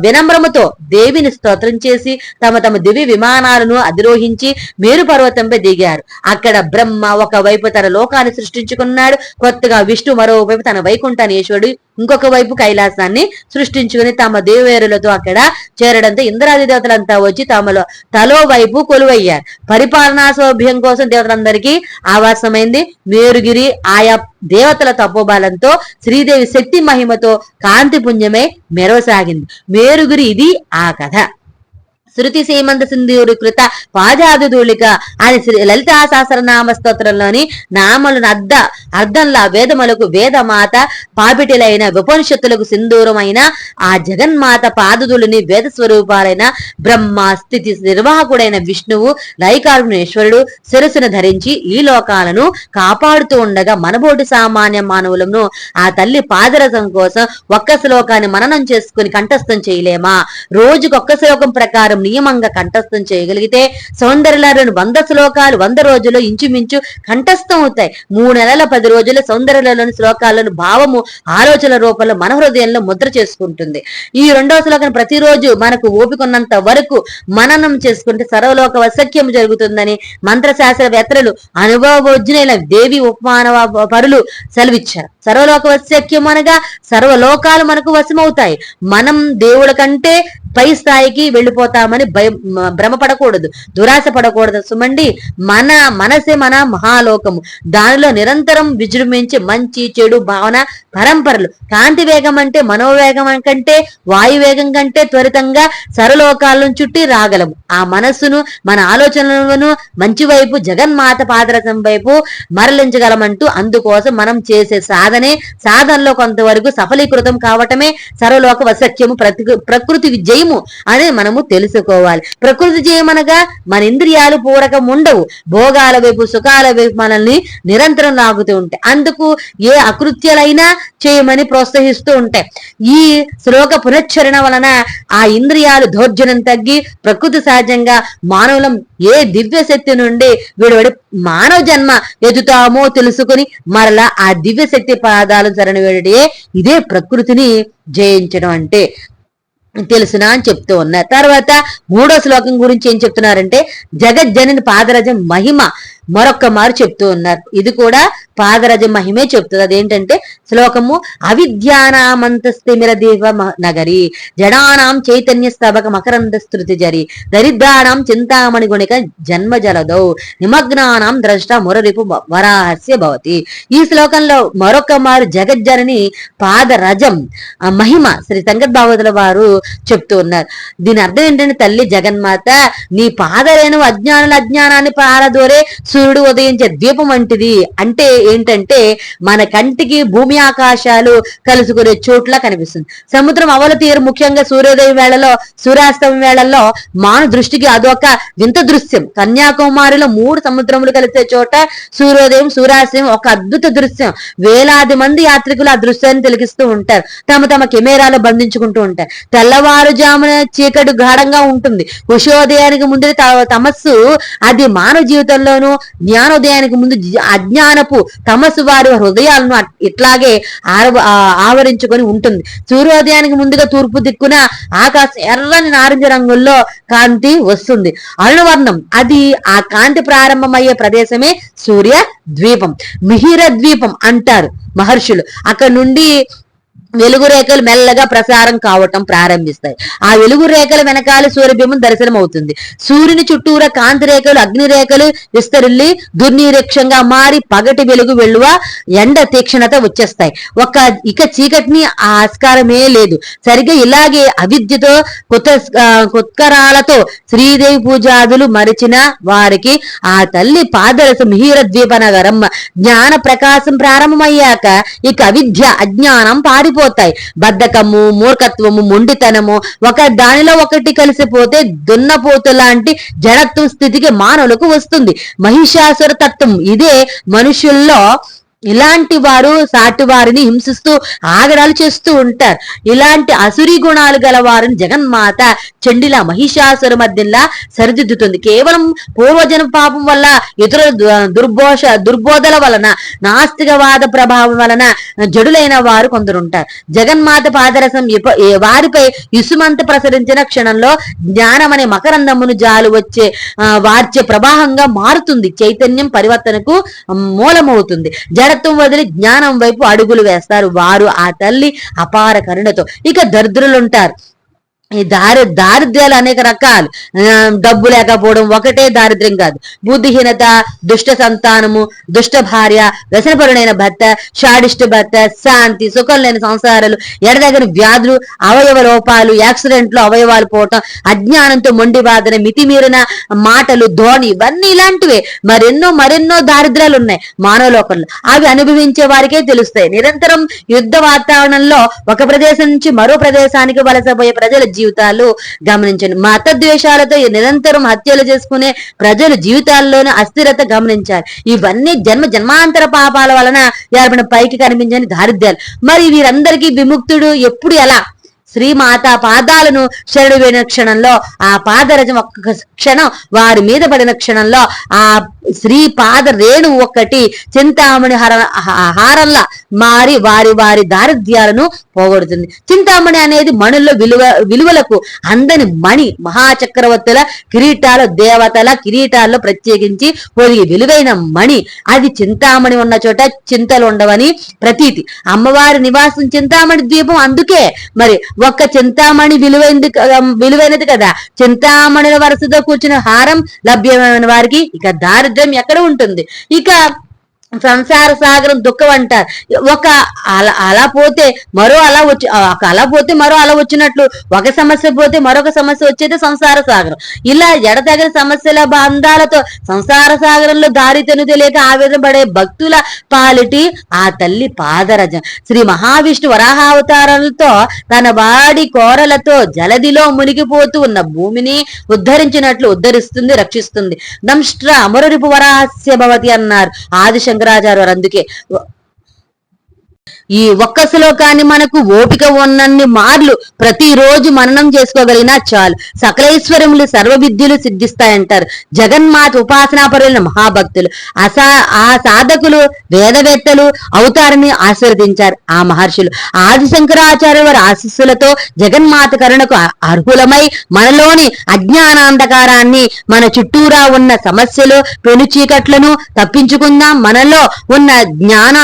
వినమ్రముతో దేవిని స్తోత్రం చేసి తమ దివ్య విమానాలను అధిరోహించి మేరు పర్వతంపై దిగారు. అక్కడ బ్రహ్మ ఒకవైపు తన లోకాన్ని సృష్టించుకున్నాడు. కొత్తగా విష్ణు మరోవైపు తన వైకుంఠాన్ని, ఈశ్వరుడు ఇంకొక వైపు కైలాసాన్ని సృష్టించుకుని తమ దేవేరులతో అక్కడ చేరడంతో ఇంద్రాది దేవతలంతా వచ్చి తలో వైపు కొలువయ్యారు. పరిపాలనా సౌభ్యం కోసం దేవతలందరికీ ఆవాసమైంది మేరుగిరి. ఆయా దేవతల తపోబలంతో శ్రీదేవి శక్తి మహిమతో కాంతి పుంజమై మెరవసాగింది మేరుగిరి. ఇది ఆ కథ. శృతి సీమంత సింధూరి కృత పాజాదుధూళిక అని లలితా సహస్రనామ స్తోత్రంలోని నామలను అర్థంలా వేదములకు వేదమాత పాపిటిలైన ఉపనిషత్తులకు సింధూరమైన ఆ జగన్మాత పాదదులని వేద స్వరూపాలైన బ్రహ్మ, స్థితి నిర్వాహకుడైన విష్ణువు, లైకారుణేశ్వరుడు శిరస్సును ధరించి ఈ లోకాలను కాపాడుతూ ఉండగా మనబోటి సామాన్య మానవులను ఆ తల్లి పాదరసం కోసం ఒక్క శ్లోకాన్ని మననం చేసుకుని కంఠస్థం చేయలేమా? రోజుకొక్క శ్లోకం ప్రకారం నియమంగా కంఠస్థం చేయగలిగితే సౌందర్యలను 100 శ్లోకాలు 100 రోజుల్లో ఇంచుమించు కంఠస్థం అవుతాయి. 3 నెలల 10 రోజుల్లో సౌందర్యలోని శ్లోకాలను భావము, ఆలోచన రూపంలో మన హృదయంలో ముద్ర చేసుకుంటుంది. ఈ 2వ శ్లోకం ప్రతిరోజు మనకు ఓపికన్నంత వరకు మననం చేసుకుంటే సర్వలోక వసఖ్యం జరుగుతుందని మంత్రశాస్త్రవేత్తలు, అనుభవజ్ఞులైన దేవి ఉపమానవ పరులు సెలవిచ్చారు. సర్వలోక వసఖ్యం అనగా సర్వలోకాలు మనకు వశమవుతాయి. మనం దేవుళ్ళ కంటే పై స్థాయికి వెళ్ళిపోతామని భ్రమపడకూడదు, దురాశ పడకూడదు సుమండి. మన మనసే మన మహాలోకము. దానిలో నిరంతరం విజృంభించి మంచి చెడు భావన పరంపరలు. కాంతి వేగం అంటే మనోవేగం కంటే, వాయువేగం కంటే త్వరితంగా సర్వలోకాలను చుట్టి రాగలము. ఆ మనస్సును, మన ఆలోచనలను మంచి వైపు, జగన్మాత పాదరసం వైపు మరలించగలమంటూ అందుకోసం మనం చేసే సాధనలో కొంతవరకు సఫలీకృతం కావటమే సర్వలోక వసఖ్యము, ప్రకృతి విజయము అని మనము తెలుసుకోవాలి. ప్రకృతి జయమనగా మన ఇంద్రియాలు పూరకం ఉండవు. భోగాల వైపు, సుఖాల వైపు మనల్ని నిరంతరం లాగుతూ ఉంటాయి. అందుకు ఏ అకృత్యాలైనా చేయమని ప్రోత్సహిస్తూ ఉంటాయి. ఈ శ్లోక పునశ్చరణ వలన ఆ ఇంద్రియాలు దౌర్జన్యం తగ్గి ప్రకృతి సహజంగా మానవులం ఏ దివ్య శక్తి నుండి విడివడి మానవ జన్మ ఎదుతామో తెలుసుకుని మరలా ఆ దివ్య శక్తి పాదాలు శరణ వేడియే ఇదే ప్రకృతిని జయించడం అంటే తెలుసునా అని చెప్తూ ఉన్నారు. తర్వాత 3వ శ్లోకం గురించి ఏం చెప్తున్నారంటే, జగజ్జనని పాదరజం మహిమ మరొక్క మారు చెప్తూ ఉన్నారు. ఇది కూడా పాదరజ మహిమే చెప్తుంది. అదేంటంటే శ్లోకము, అవిద్యానామంతస్థిమిర దీప నగరి జడానాం చైతన్య స్తబక మకరంద స్తృతి జరి దరిద్రాణం చింతామణి గుణిక జన్మ జలదౌ నిమగ్నానం ద్రష్ట మురరిపు వరాహస్య భవతి. ఈ శ్లోకంలో మరొక మారు జగజ్జనని పాదరజం మహిమ శ్రీ సంగద్భాగవతుల వారు చెప్తూ ఉన్నారు. దీని అర్థం ఏంటంటే, తల్లి జగన్మాత నీ పాదరేణు అజ్ఞానుల అజ్ఞానాన్ని పారదోరే సూర్యుడు ఉదయించే దీపం వంటిది. అంటే ఏంటంటే, మన కంటికి భూమి ఆకాశాలు కలుసుకునే చోట్ల కనిపిస్తుంది. సముద్రం అవల తీరు ముఖ్యంగా సూర్యోదయం వేళలో సూర్యాస్తమం వేళల్లో మాన దృష్టికి అదొక వింత దృశ్యం. కన్యాకుమారిలో 3 సముద్రములు కలిసే చోట సూర్యోదయం సూర్యాస్తమయం ఒక అద్భుత దృశ్యం. వేలాది మంది యాత్రికులు ఆ దృశ్యాన్ని తిలకిస్తూ ఉంటారు, తమ తమ కెమెరాలు బంధించుకుంటూ ఉంటారు. తెల్లవారుజామున చీకటి గాఢంగా ఉంటుంది. ఉషోదయానికి ముందు తమస్సు అది మానవ జీవితంలోనూ, జ్ఞానోదయానికి ముందు అజ్ఞానపు తమస్సు వారి హృదయాలను ఇట్లాగే ఆవరించుకొని ఉంటుంది. సూర్యోదయానికి ముందుగా తూర్పు దిక్కున ఆకాశం ఎర్రని నారింజ రంగుల్లో కాంతి వస్తుంది. అరుణవర్ణం అది ఆ కాంతి ప్రారంభమయ్యే ప్రదేశమే సూర్య ద్వీపం, మిహిర ద్వీపం అంటారు మహర్షులు. అక్కడ నుండి వెలుగు రేఖలు మెల్లగా ప్రసారం కావటం ప్రారంభిస్తాయి. ఆ వెలుగు రేఖల వెనకాల సూర్యబింబం దర్శనం అవుతుంది. సూర్యుని చుట్టూరా కాంతి రేఖలు అగ్ని రేఖలు విస్తరిల్లి దుర్నిరీక్షంగా మారి పగటి వెలుగు వెలువ ఎండ తీక్షణత వచ్చేస్తాయి. ఇక చీకటిని ఆస్కారమే లేదు. సరిగ్గా ఇలాగే అవిద్యతో కుత్కరాలతో శ్రీదేవి పూజాదులు మరిచిన వారికి ఆ తల్లి పాదరస మిహిర ద్వీప నగరం జ్ఞాన ప్రకాశం ప్రారంభమయ్యాక ఇక అవిద్య అజ్ఞానం పారిపోతాయి. బద్ధకము, మూర్ఖత్వము, మొండితనము ఒక దానిలో ఒకటి కలిసిపోతే దున్నపోతు లాంటి జడత్వం స్థితికి మానవులకు వస్తుంది. మహిషాసుర తత్వం ఇదే. మనుషుల్లో ఇలాంటి వారు సాటి వారిని హింసిస్తూ ఆగడాలు చేస్తూ ఉంటారు. ఇలాంటి అసురి గుణాలు గల వారిని జగన్మాత చండిలా మహిషాసుర మధ్యలా సరిదిద్దుతుంది. కేవలం పూర్వజన పాపం వల్ల, ఇతరుల దుర్బోధల వలన, నాస్తికవాద ప్రభావం వలన జడులైన వారు కొందరు ఉంటారు. జగన్మాత పాదరసం వారిపై ఇసుమంత ప్రసరించిన క్షణంలో జ్ఞానం అనే మకరందమును జాలు వార్చే ప్రవాహంగా మారుతుంది. చైతన్యం పరివర్తనకు మూలమవుతుంది. జడత్వం వదిలి జ్ఞానం వైపు అడుగులు వేస్తారు వారు ఆ తల్లి అపార కరుణతో. ఇక దరిద్రులుంటారు. ఈ దారిద్ర్యాలు అనేక రకాలు. డబ్బు లేకపోవడం ఒకటే దారిద్ర్యం కాదు. బుద్ధిహీనత, దుష్ట సంతానము, దుష్ట భార్య, వ్యసనపరుడైన భర్త, షాడిష్ట భర్త, శాంతి సుఖం లేని సంసారాలు, ఎడదగని వ్యాధులు, అవయవ లోపాలు, యాక్సిడెంట్లు, అవయవాలు పోవటం, అజ్ఞానంతో మొండి బాధన, మితిమీరిన మాటలు, ధోని, ఇవన్నీ ఇలాంటివే. మరెన్నో దారిద్ర్యాలు ఉన్నాయి మానవ లోకంలో. అవి అనుభవించే వారికే తెలుస్తాయి. నిరంతరం యుద్ధ వాతావరణంలో ఒక ప్రదేశం నుంచి మరో ప్రదేశానికి వలసపోయే ప్రజల జీవితాలు గమనించండి. మత ద్వేషాలతో నిరంతరం హత్యలు చేసుకునే ప్రజల జీవితాల్లోనే అస్థిరత గమనించాలి. ఇవన్నీ జన్మాంతర పాపాల వలన ఏర్పడిన పైకి కనిపించని దారిద్ర్యాలు. మరి వీరందరికీ విముక్తుడు ఎప్పుడు, ఎలా? శ్రీమాత పాదాలను శరణు వేడిన క్షణంలో, ఆ పాదరజం ఒక్క క్షణం వారి మీద పడిన క్షణంలో ఆ శ్రీ పాద రేణు ఒక్కటి చింతామణి హారంలా మారి వారి దారిద్ర్యాలను పోగొడుతుంది. చింతామణి అనేది మణుల్లో విలువలకు అందని మణి. మహాచక్రవర్తుల కిరీటాలు, దేవతల కిరీటాల్లో ప్రత్యేకించి పొదిగి విలువైన మణి. అది చింతామణి ఉన్న చోట చింతలు ఉండవని ప్రతీతి. అమ్మవారి నివాసం చింతామణి ద్వీపం. అందుకే మరి ఒక్క చింతామణి విలువైనది కదా. చింతామణిల వరుసతో కూర్చున్న హారం లభ్యమైన వారికి ఇక దారిద్ర్యం ఎక్కడ ఉంటుంది? ఇక సంసార సాగరం దుఃఖం అంటారు. అలా పోతే మరో అలా వచ్చినట్లు ఒక సమస్య పోతే మరొక సమస్య వచ్చేది సంసార సాగరం. ఇలా ఎడతగిన సమస్యల బంధాలతో సంసార సాగరంలో దారి తెలియక ఆవేదన పడే భక్తుల పాలిటి ఆ తల్లి పాదరజం శ్రీ మహావిష్ణు వరాహావతారాలతో తన వాడి కోరలతో జలదిలో మునిగిపోతూ ఉన్న భూమిని ఉద్ధరిస్తుంది, రక్షిస్తుంది. దంష్ట్ర అమరరిపు వరాహస్య భవతి అన్నారు ఆదిశంకరాచార్య. అందుకే ఈ ఒక్క శ్లోకాన్ని మనకు ఓపిక ఉన్నన్ని మార్లు ప్రతిరోజు మననం చేసుకోగలిగినా చాలు. సకలైశ్వర్యములు సర్వ విద్యలు సిద్ధిస్తాయంటారు జగన్మాత ఉపాసనాపరులైన మహాభక్తులు. ఆ సాధకులు వేదవేత్తలు అవుతారని ఆశీర్వదించారు ఆ మహర్షులు. ఆది శంకరాచార్య వారి ఆశీస్సులతో జగన్మాత కరుణకు అర్హులమై మనలోని అజ్ఞానాంధకారాన్ని, మన చుట్టూరా ఉన్న సమస్యలు పెను చీకట్లను తప్పించుకుందాం. మనలో ఉన్న జ్ఞాన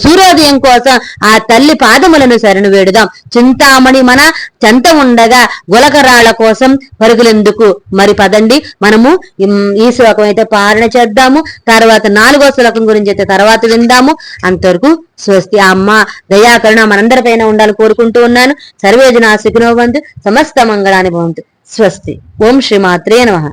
సూర్యోదయం కోసం ఆ తల్లి పాదములను శరణు వేడుదాం. చింతామణి మన చెంత ఉండగా గులకరాళ్ల కోసం పరుగులెందుకు. మరి పదండి మనము ఈ శ్లోకం అయితే పాలన చేద్దాము. తర్వాత 4వ శ్లోకం గురించి అయితే తర్వాత విందాము. అంతవరకు స్వస్తి. ఆ అమ్మ దయాకరుణ మనందరిపైన ఉండాలని కోరుకుంటూ ఉన్నాను. సర్వేజన సుఖినో భవంతు, సమస్త మంగళాని భవంతు. స్వస్తి. ఓం శ్రీమాత్రే నమః.